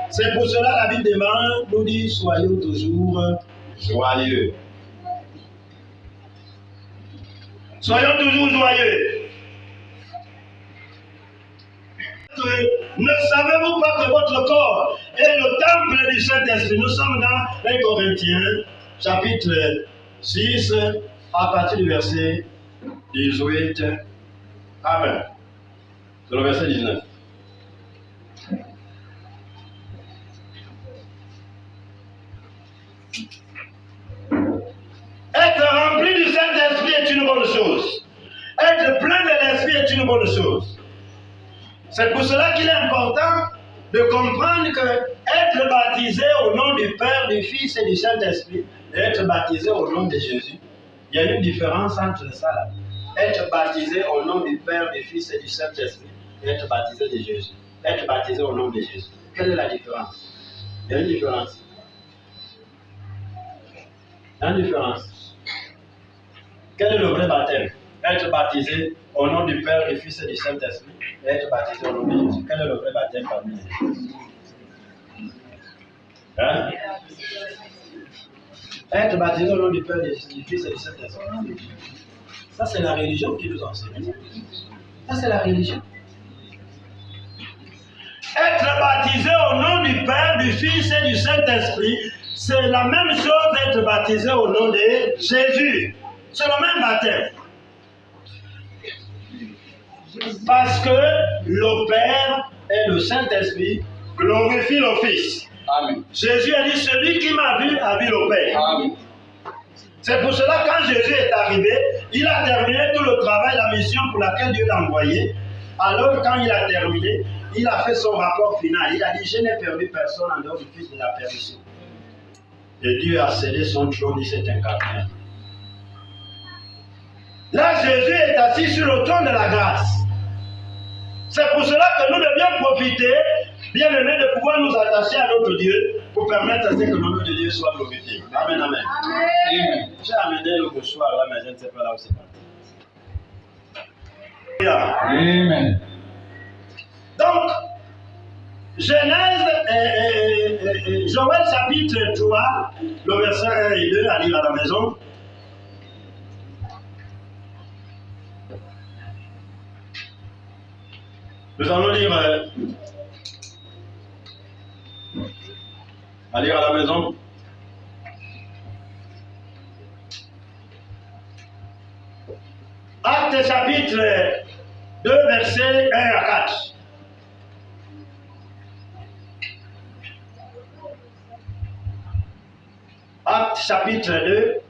C'est pour cela la Bible demande, nous dit, soyons toujours joyeux. Soyons toujours joyeux. Ne savez-vous pas que votre corps est le temple du Saint-Esprit? Nous sommes dans 1 Corinthiens, chapitre 6, à partir du verset 18. Amen. C'est le verset 19. Être rempli du Saint-Esprit est une bonne chose. Être plein de l'Esprit est une bonne chose. C'est pour cela qu'il est important de comprendre que être baptisé au nom du Père, du Fils et du Saint-Esprit, et être baptisé au nom de Jésus, il y a une différence entre ça là. Être baptisé au nom du Père, du Fils et du Saint-Esprit, et être baptisé de Jésus. Être baptisé au nom de Jésus. Quelle est la différence? Il y a une différence. Il y a une différence. Quel est le vrai baptême? Être baptisé au nom du Père, du Fils et du Saint-Esprit, et être baptisé au nom de Jésus. Quel est le vrai baptême parmi les deux? Hein? Être baptisé au nom du Père, du Fils et du Saint-Esprit. Ça, c'est la religion qui nous enseigne. Ça, c'est la religion. Être baptisé au nom du Père, du Fils et du Saint-Esprit, c'est la même chose d'être baptisé au nom de Jésus. C'est le même baptême. Parce que le Père et le Saint-Esprit glorifient le Fils. Amen. Jésus a dit, celui qui m'a vu a vu le Père. Amen. C'est pour cela quand Jésus est arrivé, il a terminé tout le travail, la mission pour laquelle Dieu l'a envoyé. Alors quand il a terminé, il a fait son rapport final. Il a dit, je n'ai perdu personne en dehors du Fils de la perdition. Et Dieu a cédé son trône, il s'est incarné. Là, Jésus est assis sur le trône de la grâce. C'est pour cela que nous devions profiter, bien aimé, de pouvoir nous attacher à notre Dieu pour permettre à ce que le nom de Dieu soit glorifié. Amen, amen. Amen. J'ai amené le mouchoir là, mais je ne sais pas là où c'est parti. Amen. Donc, Genèse, Joël chapitre 3, le verset 1 et 2 à lire à la maison. Nous allons lire à lire à la maison. Actes chapitre 2, versets 1 à 4. Actes chapitre 2.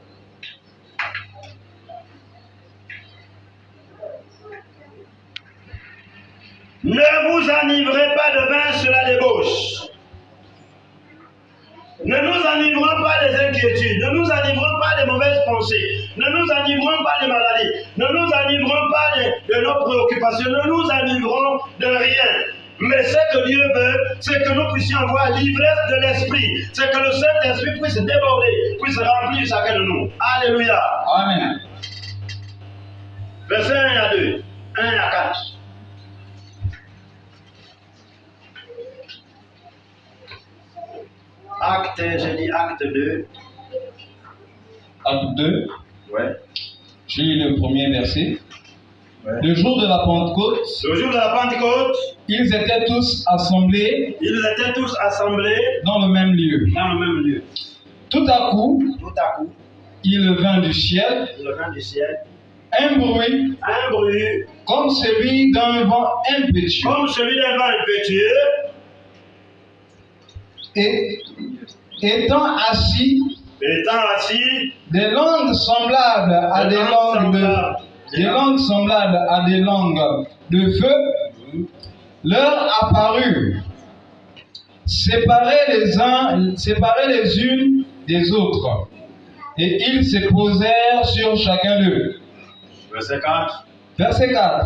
Ne vous enivrez pas de vin sur la débauche. Ne nous enivrons pas des inquiétudes. Ne nous enivrons pas des mauvaises pensées. Ne nous enivrons pas des maladies. Ne nous enivrons pas de nos préoccupations. Ne nous enivrons de rien. Mais ce que Dieu veut, c'est que nous puissions avoir l'ivresse de l'Esprit. C'est que le Saint-Esprit puisse déborder, puisse remplir chacun de nous. Alléluia. Amen. Verset 1 à 2. 1 à 4. Acte, j'ai dit acte 2. Acte 2, Ouais. j'ai lu le premier verset. Ouais. Le jour de la Pentecôte, Le jour de la Pentecôte, ils étaient tous assemblés ils étaient tous assemblés dans le même lieu. dans le même lieu. Tout à coup, Tout à coup, il vint du ciel le vent du ciel, un bruit un bruit comme celui d'un vent impétueux. comme celui d'un vent impétueux, Et étant assis, étant assis, des langues semblables à des langues semblables à des langues de feu leur apparurent, séparées les unes des autres, et ils se posèrent sur chacun d'eux. verset 4. Verset 4.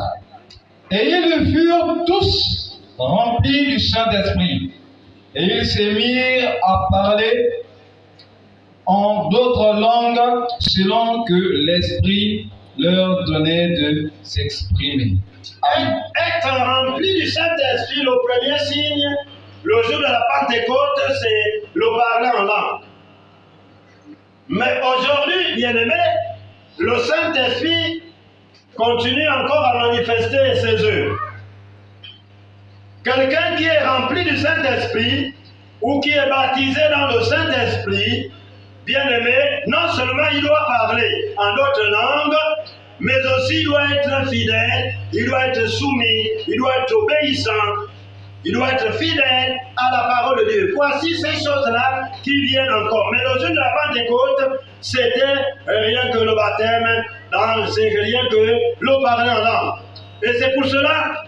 Et ils furent tous remplis du Saint-Esprit, et ils se mirent à parler en d'autres langues selon que l'Esprit leur donnait de s'exprimer. Être rempli du Saint-Esprit, le premier signe, le jour de la Pentecôte, c'est le parler en langue. Mais aujourd'hui, bien-aimés, le Saint-Esprit continue encore à manifester ses œuvres. Quelqu'un qui est rempli du Saint-Esprit ou qui est baptisé dans le Saint-Esprit, bien-aimé, non seulement il doit parler en d'autres langues, mais aussi il doit être fidèle, il doit être soumis, il doit être obéissant, il doit être fidèle à la parole de Dieu. Voici ces choses-là qui viennent encore. Mais le jour de la Pentecôte, c'était rien que le baptême, c'est rien que le parler en langue. Et c'est pour cela,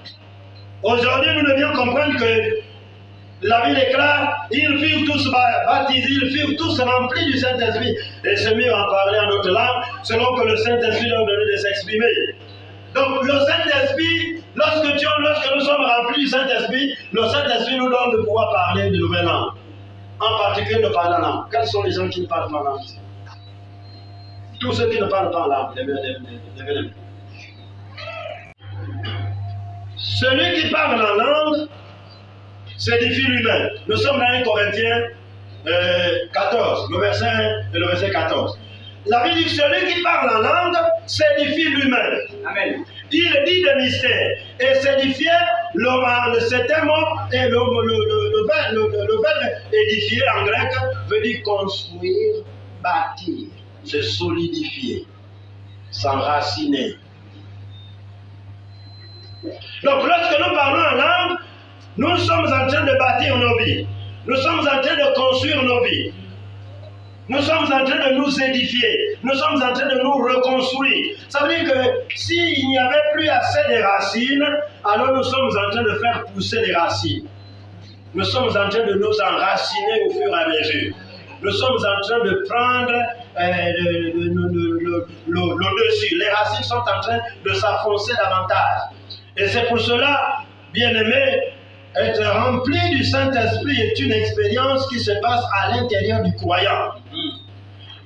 aujourd'hui, nous devions comprendre que la Bible est claire, ils furent tous baptisés, ils furent tous remplis du Saint-Esprit et se mirent à parler en notre langue selon que le Saint-Esprit leur donnait de s'exprimer. Donc le Saint-Esprit, lorsque nous sommes remplis du Saint-Esprit, le Saint-Esprit nous donne de pouvoir parler de nouvelles langues. En particulier de parler en langue. Quels sont les gens qui ne parlent pas en langue? Tous ceux qui ne parlent pas en langue, levez-les. Celui qui parle en langue s'édifie lui-même. Nous sommes dans 1 Corinthiens 14, le verset 1 et le verset 14. La Bible dit que celui qui parle en langue s'édifie lui-même. Amen. Il dit des mystères. Et s'édifier, c'est un mot, et le verbe édifier en grec veut dire construire, bâtir, se solidifier, s'enraciner. Donc lorsque nous parlons en langue, nous sommes en train de bâtir nos vies. Nous sommes en train de construire nos vies. Nous sommes en train de nous édifier. Nous sommes en train de nous reconstruire. Ça veut dire que s'il n'y avait plus assez de racines, alors nous sommes en train de faire pousser les racines. Nous sommes en train de nous enraciner au fur et à mesure. Nous sommes en train de prendre le dessus. Les racines sont en train de s'enfoncer davantage. Et c'est pour cela bien-aimé, être rempli du Saint-Esprit est une expérience qui se passe à l'intérieur du croyant.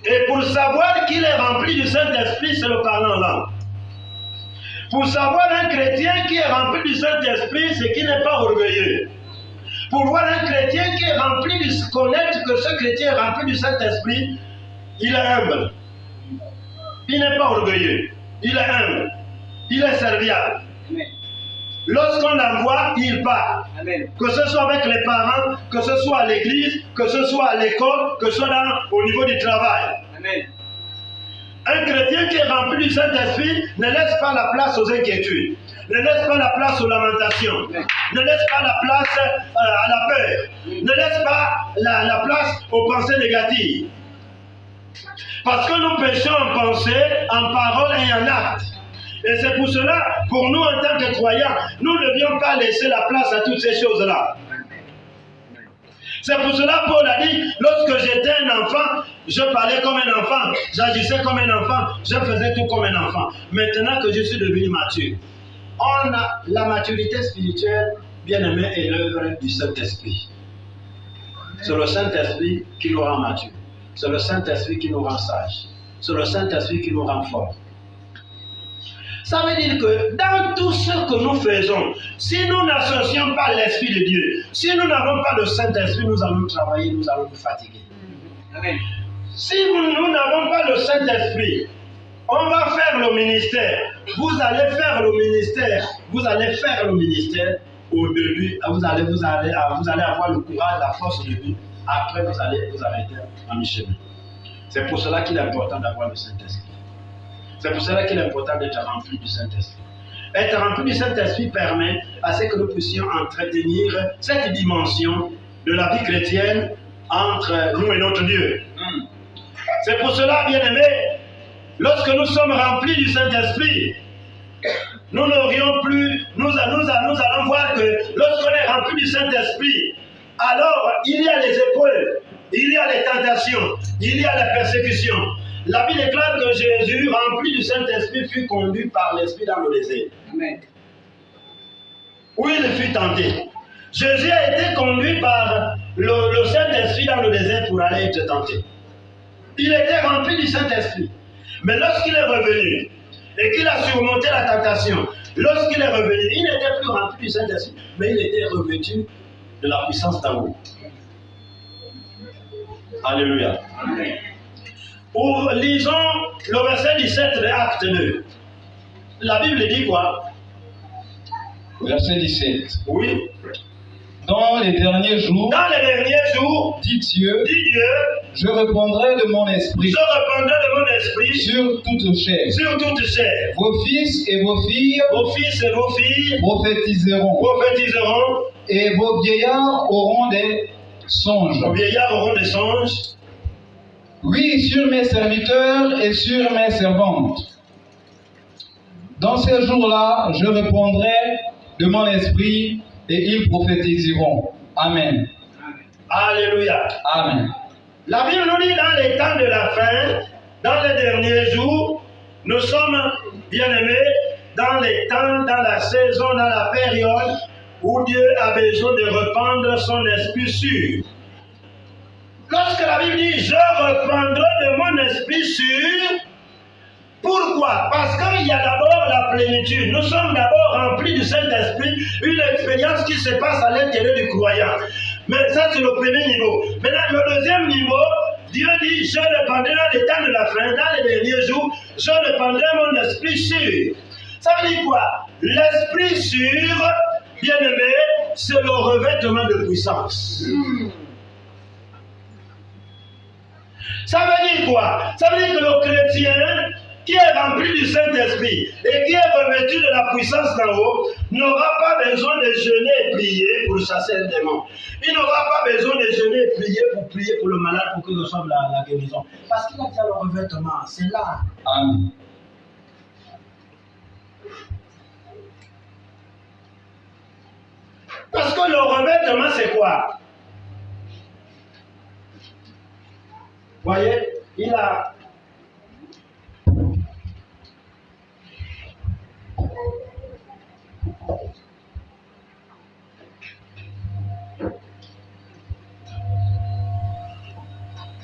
Et pour savoir qu'il est rempli du Saint-Esprit, c'est le parler en langue. Pour savoir un chrétien qui est rempli du Saint-Esprit, c'est qu'il n'est pas orgueilleux. Pour voir un chrétien qui est rempli de connaître que ce chrétien est rempli du Saint-Esprit, il est humble. Il n'est pas orgueilleux. Il est humble. Il est serviable. Lorsqu'on l'envoie, il part. Amen. Que ce soit avec les parents, que ce soit à l'église, que ce soit à l'école, que ce soit au niveau du travail. Amen. Un chrétien qui est rempli du Saint-Esprit ne laisse pas la place aux inquiétudes, ne laisse pas la place aux lamentations, ne laisse pas la place à la peur, ne laisse pas la place aux pensées négatives. Parce que nous péchons en pensée, en parole et en acte. Et c'est pour cela, pour nous en tant que croyants, nous ne devions pas laisser la place à toutes ces choses-là. C'est pour cela que Paul a dit, lorsque j'étais un enfant, je parlais comme un enfant, j'agissais comme un enfant, je faisais tout comme un enfant. Maintenant que je suis devenu mature, on a la maturité spirituelle, bien aimé, est l'œuvre du Saint-Esprit. C'est le Saint-Esprit qui nous rend mature. C'est le Saint-Esprit qui nous rend sages. C'est le Saint-Esprit qui nous rend forts. Ça veut dire que dans tout ce que nous faisons, si nous n'associons pas l'Esprit de Dieu, si nous n'avons pas le Saint-Esprit, nous allons travailler, nous allons nous fatiguer. Amen. Si nous n'avons pas le Saint-Esprit, on va faire le ministère. Vous allez faire le ministère. Vous allez faire le ministère au début. Vous allez avoir le courage, la force au début. Après, vous allez vous arrêter en mi-chemin. C'est pour cela qu'il est important d'avoir le Saint-Esprit. C'est pour cela qu'il est important d'être rempli du Saint-Esprit. Être rempli du Saint-Esprit permet à ce que nous puissions entretenir cette dimension de la vie chrétienne entre nous et notre Dieu. C'est pour cela, bien-aimés, lorsque nous sommes remplis du Saint-Esprit, nous n'aurions plus, nous allons voir que lorsqu'on est rempli du Saint-Esprit, alors il y a les épreuves, il y a les tentations, il y a la persécution. La Bible déclare que Jésus, rempli du Saint-Esprit, fut conduit par l'Esprit dans le désert. Amen. Où il fut tenté. Jésus a été conduit par le Saint-Esprit dans le désert pour aller être tenté. Il était rempli du Saint-Esprit. Mais lorsqu'il est revenu et qu'il a surmonté la tentation, lorsqu'il est revenu, il n'était plus rempli du Saint-Esprit, mais il était revêtu de la puissance d'en haut. Alléluia. Amen. Lisons le verset 17 de Acte 2. La Bible dit quoi? Verset 17. Oui. Dans les derniers jours, dit Dieu, je répandrai de mon esprit sur toute chair. Vos fils et vos filles prophétiseront. Et vos vieillards auront des songes. Oui, sur mes serviteurs et sur mes servantes. Dans ces jours-là, je répondrai de mon esprit et ils prophétiseront. Amen. Alléluia. Amen. La Bible nous dit dans les temps de la fin, dans les derniers jours, nous sommes bien-aimés dans les temps, dans la saison, dans la période où Dieu a besoin de répandre son esprit sur. Lorsque la Bible dit « Je reprendrai de mon esprit sur », pourquoi? Parce qu'il y a d'abord la plénitude. Nous sommes d'abord remplis du Saint-Esprit, une expérience qui se passe à l'intérieur du croyant. Mais ça, c'est le premier niveau. Maintenant, le deuxième niveau, Dieu dit « Je répandrai dans les temps de la fin, dans les derniers jours, je répandrai mon esprit sur ». Ça veut dire quoi? L'esprit sur, bien-aimé, c'est le revêtement de puissance. Ça veut dire quoi? Ça veut dire que le chrétien qui est rempli du Saint-Esprit et qui est revêtu de la puissance d'en haut n'aura pas besoin de jeûner et prier pour chasser le démon. Il n'aura pas besoin de jeûner et prier pour le malade pour qu'il reçoive la guérison. Parce qu'il a déjà le revêtement. C'est là. Amen. Parce que le revêtement, c'est quoi? Voyez, il a...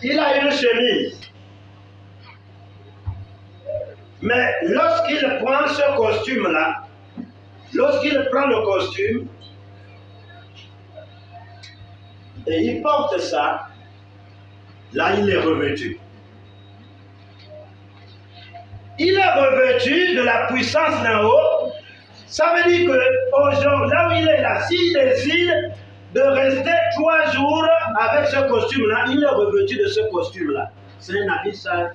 il a une chemise. Mais lorsqu'il prend ce costume-là, lorsqu'il prend le costume, et il porte ça, là il est revêtu. Il est revêtu de la puissance d'en haut. Ça veut dire qu'aujourd'hui, là où il est là, s'il décide de rester 3 jours avec ce costume-là, il est revêtu de ce costume-là. C'est un habit, ça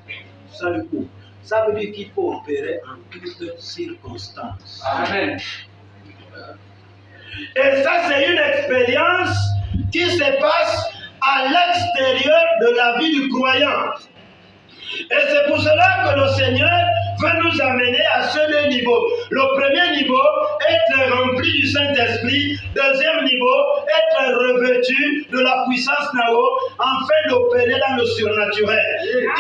le coup. Ça veut dire qu'il faut opérer en toutes circonstances. Amen. Et ça, c'est une expérience qui se passe à l'extérieur de la vie du croyant. Et c'est pour cela que le Seigneur veut nous amener à ce deux niveaux. Le premier niveau, être rempli du Saint-Esprit. Deuxième niveau, être revêtu de la puissance d'en haut, afin d'opérer dans le surnaturel.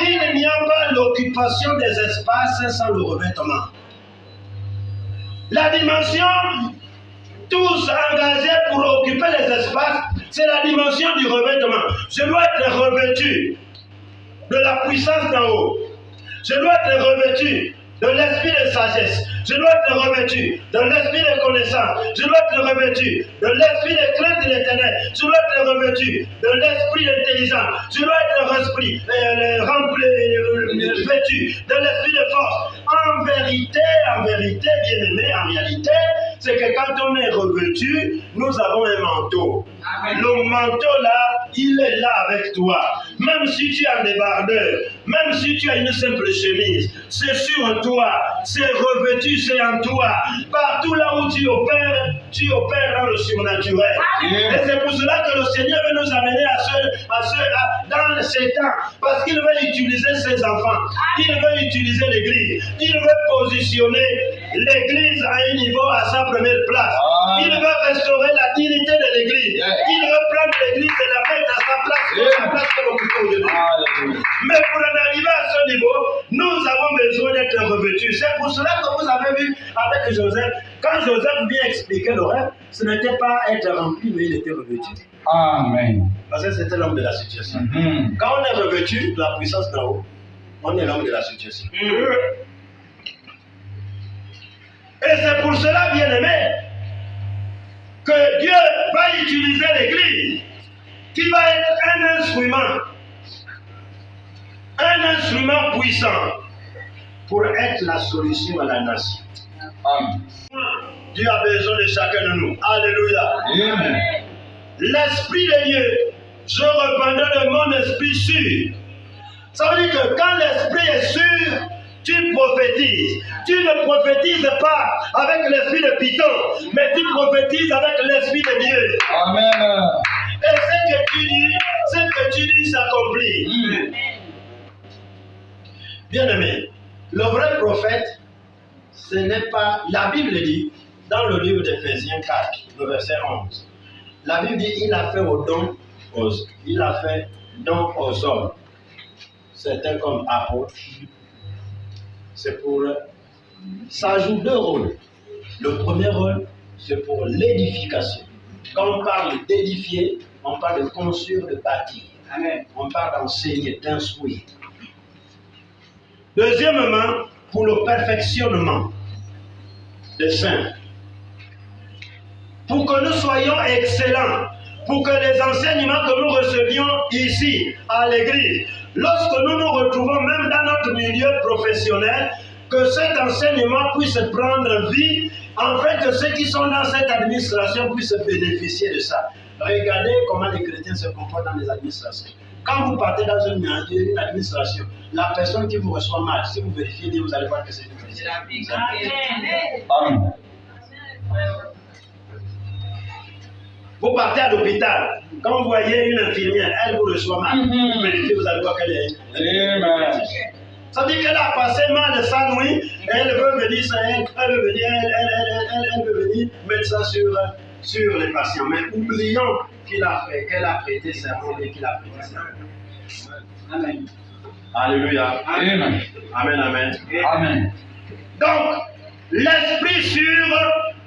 Il n'y a pas l'occupation des espaces sans le revêtement. La dimension, tous engagés pour occuper les espaces, c'est la dimension du revêtement. Je dois être revêtu de la puissance d'en haut. Je dois être revêtu de l'esprit de sagesse. Je dois être revêtu de l'esprit de connaissance. Je dois être revêtu de l'esprit de crainte de l'éternel. Je dois être revêtu de l'esprit d'intelligence. Je dois être revêtu de l'esprit de force. En vérité, bien-aimé, en réalité, c'est que quand on est revêtu, nous avons un manteau. Amen. Le manteau là, il est là avec toi. Même si tu as un débardeur, même si tu as une simple chemise, c'est sur toi, c'est revêtu, c'est en toi. Partout là où tu opères dans le surnaturel. Amen. Et c'est pour cela que le Seigneur veut nous amener dans ces temps, parce qu'il veut utiliser ses enfants, il veut utiliser l'Église, il veut positionner l'Église à un niveau, à sa première place. Il veut restaurer la dignité de l'Église. Il veut prendre l'Église et la mettre à sa place, à la place que l'on occupe aujourd'hui. Mais pour en arriver à ce niveau, nous avons besoin d'être revêtus. C'est pour cela que vous avez vu avec Joseph, quand Joseph vient expliquer le rêve, ce n'était pas être rempli, mais il était revêtu. Amen. Parce que c'était l'homme de la situation. Mhm. Quand on est revêtu de la puissance d'en haut, on est l'homme de la situation. Et c'est pour cela, bien-aimé, que Dieu va utiliser l'Église, qui va être un instrument puissant pour être la solution à la nation. Amen. Dieu a besoin de chacun de nous. Alléluia. Amen. L'Esprit de Dieu, je rependrai de mon esprit sûr. Ça veut dire que quand l'Esprit est sûr, tu prophétises. Tu ne prophétises pas avec l'esprit de Python, mais tu prophétises avec l'Esprit de Dieu. Amen. Et ce que tu dis s'accomplit. Bien-aimé, le vrai prophète, ce n'est pas... La Bible dit, dans le livre d'Éphésiens 4, le verset 11, la Bible dit, il a fait il a fait don aux hommes. Certains comme apôtres. C'est pour... Ça joue 2 rôles. Le premier rôle, c'est pour l'édification. Quand on parle d'édifier, on parle de construire, de bâtir. Amen. On parle d'enseigner, d'instruire. Deuxièmement, pour le perfectionnement des saints. Pour que nous soyons excellents. Pour que les enseignements que nous recevions ici, à l'église, lorsque nous nous retrouvons même dans notre milieu professionnel, que cet enseignement puisse prendre vie, afin que ceux qui sont dans cette administration puissent bénéficier de ça. Regardez comment les chrétiens se comportent dans les administrations. Quand vous partez dans une administration, la personne qui vous reçoit mal, si vous vérifiez, vous allez voir que c'est une chrétienne. Amen. Vous partez à l'hôpital, quand vous voyez une infirmière, elle vous reçoit mal, vous vérifiez, vous allez voir qu'elle est. Amen. Ça veut dire qu'elle a passé mal sa nuit, elle veut venir, elle veut venir mettre ça sur les patients. Mais oublions qu'elle a prêté serment et qu'il a prêté serment. Amen. Alléluia. Amen. Amen, amen. Amen. Donc, l'Esprit sûr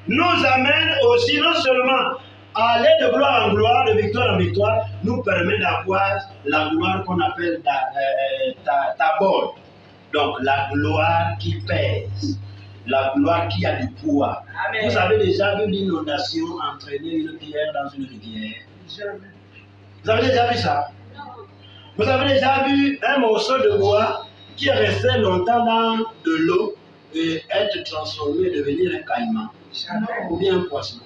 nous amène aussi non seulement aller de gloire en gloire, de victoire en victoire, nous permet d'avoir la gloire qu'on appelle tabor. Donc la gloire qui pèse, la gloire qui a du poids. Amen. Vous avez déjà vu l'inondation entraîner une pierre dans une rivière? Vous avez déjà vu ça? Vous avez déjà vu un morceau de bois qui est resté longtemps dans de l'eau et être transformé, devenir un caïman ou bien un poisson?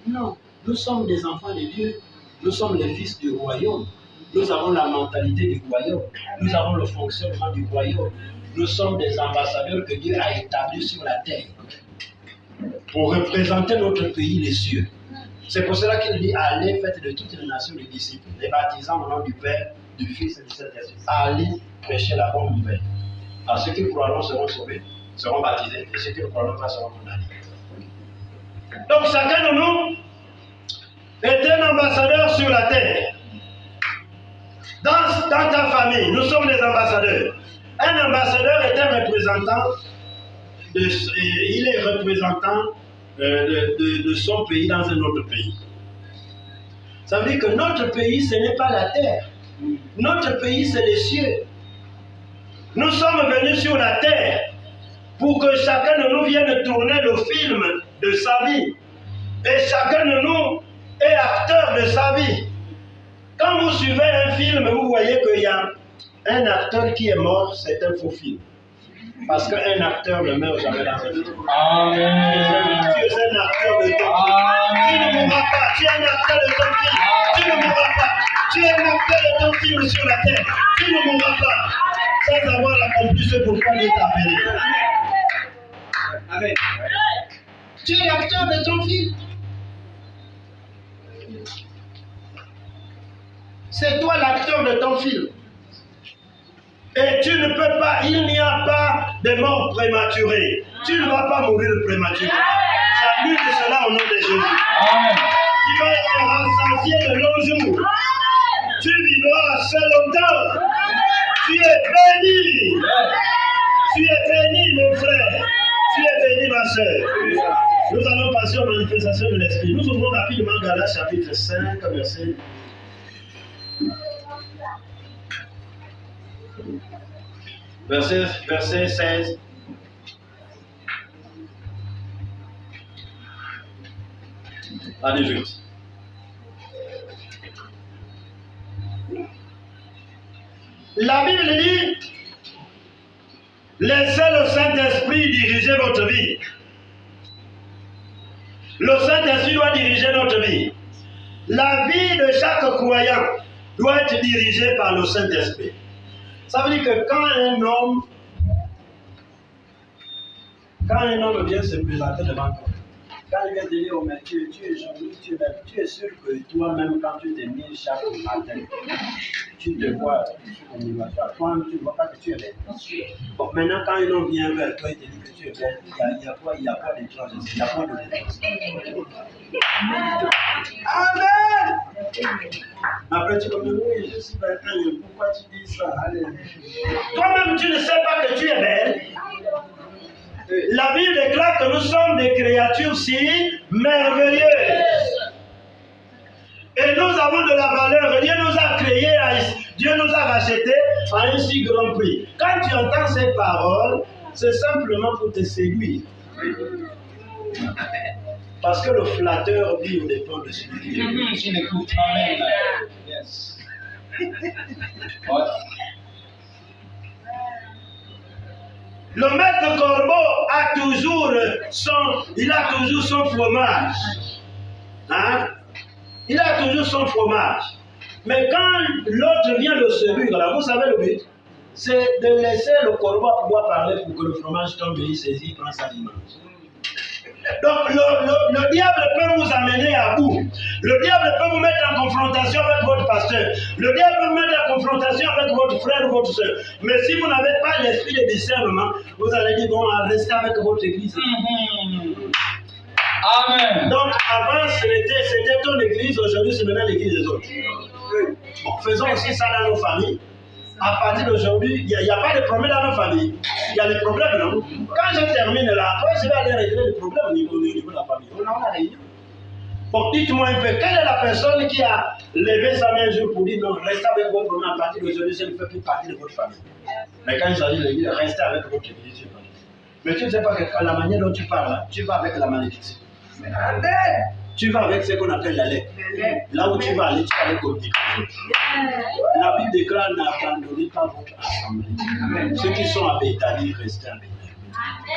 Non. Nous sommes des enfants de Dieu. Nous sommes les fils du royaume. Nous avons la mentalité du royaume. Nous avons le fonctionnement du royaume. Nous sommes des ambassadeurs que Dieu a établis sur la terre pour représenter notre pays, les cieux. C'est pour cela qu'il dit, allez, faites de toutes les nations des disciples, les baptisant au nom du Père, du Fils et du Saint-Esprit. Allez prêcher la bonne nouvelle. À ceux qui croiront seront sauvés, seront baptisés, et ceux qui ne croiront pas seront condamnés. Donc chacun de nous est un ambassadeur sur la terre. Dans ta famille, nous sommes des ambassadeurs. Un ambassadeur est un représentant, il est représentant de son pays dans un autre pays. Ça veut dire que notre pays, ce n'est pas la terre. Notre pays, c'est les cieux. Nous sommes venus sur la terre pour que chacun de nous vienne tourner le film de sa vie. Et chacun de nous est acteur de sa vie. Quand vous suivez un film, vous voyez qu'il y a un acteur qui est mort, c'est un faux film. Parce qu'un acteur ne meurt jamais dans un film. Amen. Tu es un acteur de ton film. Tu ne mourras pas. Tu es un acteur de ton film. Tu ne mourras pas. Tu es un acteur de ton film sur la terre. Tu ne mourras pas. Sans avoir accompli ce pourquoi Dieu t'a appelé. Amen. Tu es l'acteur de ton film. C'est toi l'acteur de ton film. Et tu ne peux pas, il n'y a pas de mort prématurée. Tu ne vas pas mourir prématurément. J'annule cela au nom de Jésus. Amen. Tu vas être rassasié de longs jours. Tu vivras assez longtemps. Tu es béni. Tu es béni, mon frère. Tu es béni, ma soeur. Nous allons passer aux manifestations de l'Esprit. Nous ouvrons rapidement Galates chapitre 5, verset 16. À 18. La Bible dit, laissez le Saint-Esprit diriger votre vie. Le Saint-Esprit doit diriger notre vie. La vie de chaque croyant doit être dirigée par le Saint-Esprit. Ça veut dire que quand un homme vient se présenter devant toi, quand il vient dire, oh mais tu es joli, tu es sûr que toi-même, quand tu te mets chaque matin, tu te vois sur ton miroir, toi-même tu ne vois pas que tu es belle. Bon, maintenant, quand un homme vient vers toi, il te dit que tu es belle, il y a quoi d'étrange, il n'y a pas de différence. Amen! Après, tu dis, oui, je suis belle, pourquoi tu dis ça? Allez. Toi-même, tu ne sais pas que tu es belle. La Bible déclare que nous sommes des créatures si merveilleuses. Et nous avons de la valeur. Dieu nous a créés, Dieu nous a rachetés à un si grand prix. Quand tu entends ces paroles, c'est simplement pour te séduire. Parce que le flatteur vit au dépend de celui qui l'écoute. Amen. Yes. Le maître corbeau a toujours son fromage. Hein? Il a toujours son fromage. Mais quand l'autre vient le séduire, là, vous savez le but, c'est de laisser le corbeau pouvoir parler pour que le fromage tombe et il saisit, il prend sa image. Donc le diable peut vous amener à bout. Le diable peut vous mettre en confrontation avec votre pasteur. Le diable peut vous mettre en confrontation avec votre frère ou votre soeur. Mais si vous n'avez pas l'esprit de discernement, vous allez dire, bon, restez avec votre église. Amen. Donc avant, c'était ton église, aujourd'hui c'est maintenant l'église des autres. Bon, faisons aussi ça dans nos familles. À partir d'aujourd'hui, il n'y a pas de problème dans nos familles. Il y a des problèmes, non? Quand je termine là, après, je vais aller régler les problèmes au niveau de la famille. On a la réunion. Bon, dites-moi un peu, quelle est la personne qui a levé sa main un jour pour dire non, restez avec votre famille à partir d'aujourd'hui, je ne fais plus partie de votre famille. Mais quand il s'agit de dire restez avec votre église, c'est pas. Mais tu ne sais pas que la manière dont tu parles, là, tu vas avec la malédiction. Tu vas avec ce qu'on appelle la lettre. Là où tu vas aller, tu vas aller communiquer. La Bible déclare n'abandonnez pas votre assemblée. Ceux qui sont à Béthanie, restez à Béthanie.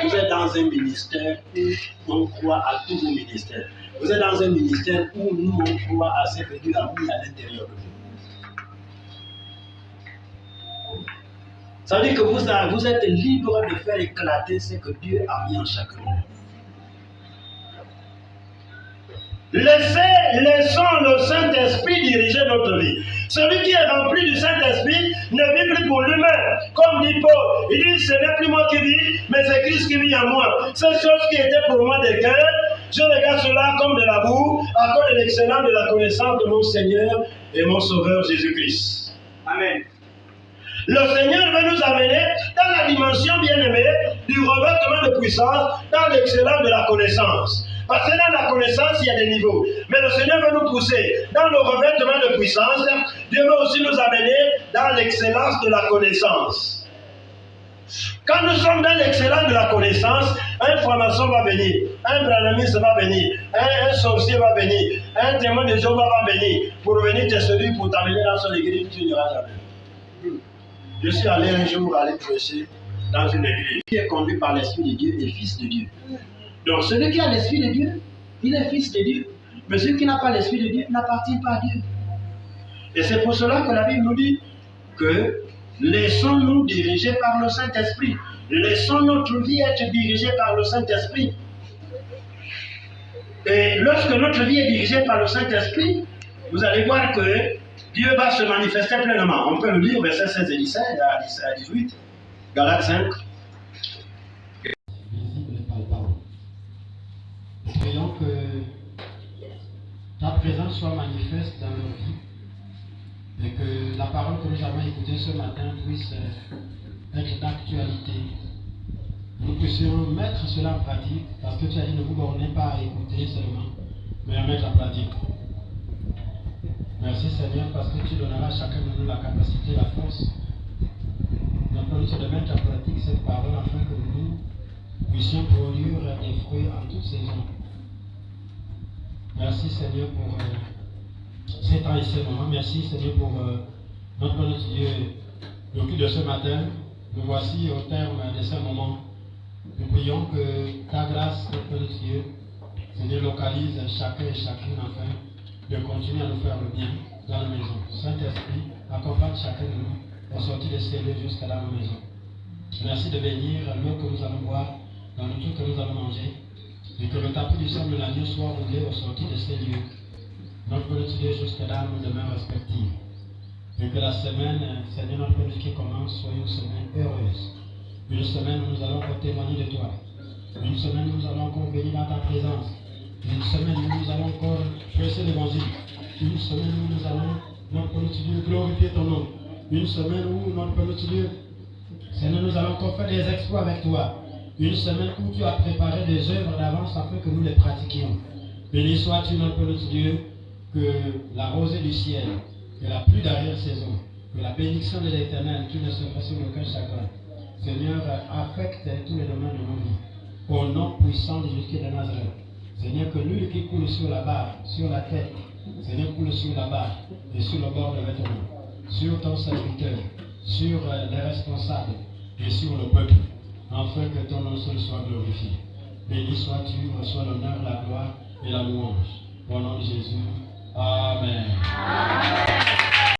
Vous êtes dans un ministère où on croit à tous vos ministères. Vous êtes dans un ministère où nous, on croit à ce que Dieu a mis à l'intérieur de vous. Ça veut dire que vous êtes libre de faire éclater ce que Dieu a mis en chacun de nous. Laissons le Saint-Esprit diriger notre vie. Celui qui est rempli du Saint-Esprit ne vit plus pour lui-même. Comme dit Paul, il dit, ce n'est plus moi qui vis, mais c'est Christ qui vit en moi. Cette chose qui était pour moi des cœurs, je regarde cela comme de la boue, à cause de l'excellence de la connaissance de mon Seigneur et mon Sauveur Jésus-Christ. Amen. Le Seigneur veut nous amener dans la dimension bien-aimée du revêtement de puissance, dans l'excellence de la connaissance. Parce que dans la connaissance, il y a des niveaux. Mais le Seigneur veut nous pousser dans le revêtement de puissance. Dieu veut aussi nous amener dans l'excellence de la connaissance. Quand nous sommes dans l'excellence de la connaissance, un franc-maçon va venir, un branamiste va venir, un sorcier va venir, un témoin de Jéhovah va venir pour venir te séduire, pour t'amener dans son église, tu n'iras jamais. Je suis allé un jour aller prêcher dans une église qui est conduite par l'Esprit de Dieu et fils de Dieu. Donc celui qui a l'Esprit de Dieu, il est fils de Dieu. Mais celui qui n'a pas l'Esprit de Dieu n'appartient pas à Dieu. Et c'est pour cela que la Bible nous dit que laissons-nous diriger par le Saint-Esprit. Laissons notre vie être dirigée par le Saint-Esprit. Et lorsque notre vie est dirigée par le Saint-Esprit, vous allez voir que Dieu va se manifester pleinement. On peut le lire, versets 16 et 17 à 18, Galates 5. Prions que ta présence soit manifeste dans nos vies et que la parole que nous avons écoutée ce matin puisse être d'actualité. Nous puissions mettre cela en pratique parce que tu as dit ne vous bornez pas à écouter seulement, mais à mettre en pratique. Merci Seigneur parce que tu donneras à chacun de nous la capacité, la force, de mettre en pratique cette parole afin que nous puissions produire des fruits en toute saison. Merci Seigneur pour ces temps et ces moments. Merci Seigneur pour notre Dieu, le culte de ce matin. Nous voici au terme de ce moment. Nous prions que ta grâce, notre Dieu, Seigneur, localise chacun et chacune afin de continuer à nous faire le bien dans nos maisons. Saint-Esprit, accompagne chacun de nous au sortir de ces lieux jusqu'à dans nos maisons. Merci de bénir l'eau que nous allons boire, dans le tout que nous allons manger, et que le tapis du sang de l'agneau soit roulé au sortir de ces lieux, notre Dieu jusqu'à dans nos demeures respectives. Et que la semaine, Seigneur, notre Dieu qui commence, soit une semaine heureuse. Une semaine où nous allons encore témoigner de toi. Une semaine où nous allons encore venir dans ta présence. Une semaine où nous allons encore prêcher l'évangile. Une semaine où nous allons, notre Dieu, glorifier ton nom. Une semaine où, notre Dieu, Seigneur, nous allons encore faire des exploits avec toi. Une semaine où tu as préparé des œuvres d'avance afin que nous les pratiquions. Béni sois-tu, notre Dieu, que la rosée du ciel, que la pluie d'arrière-saison, que la bénédiction de l'Éternel, qui ne se fasse sur aucun chagrin, Seigneur, affecte tous les domaines de nos vies. Au nom puissant de Jésus de Nazareth. Seigneur, que l'huile qui coule sur la barre, sur la tête, Seigneur, coule sur la barre et sur le bord de vêtements, sur ton serviteur, sur les responsables et sur le peuple, afin que ton nom seul soit glorifié. Béni sois-tu, reçois l'honneur, la gloire et la louange. Au nom de Jésus. Amen.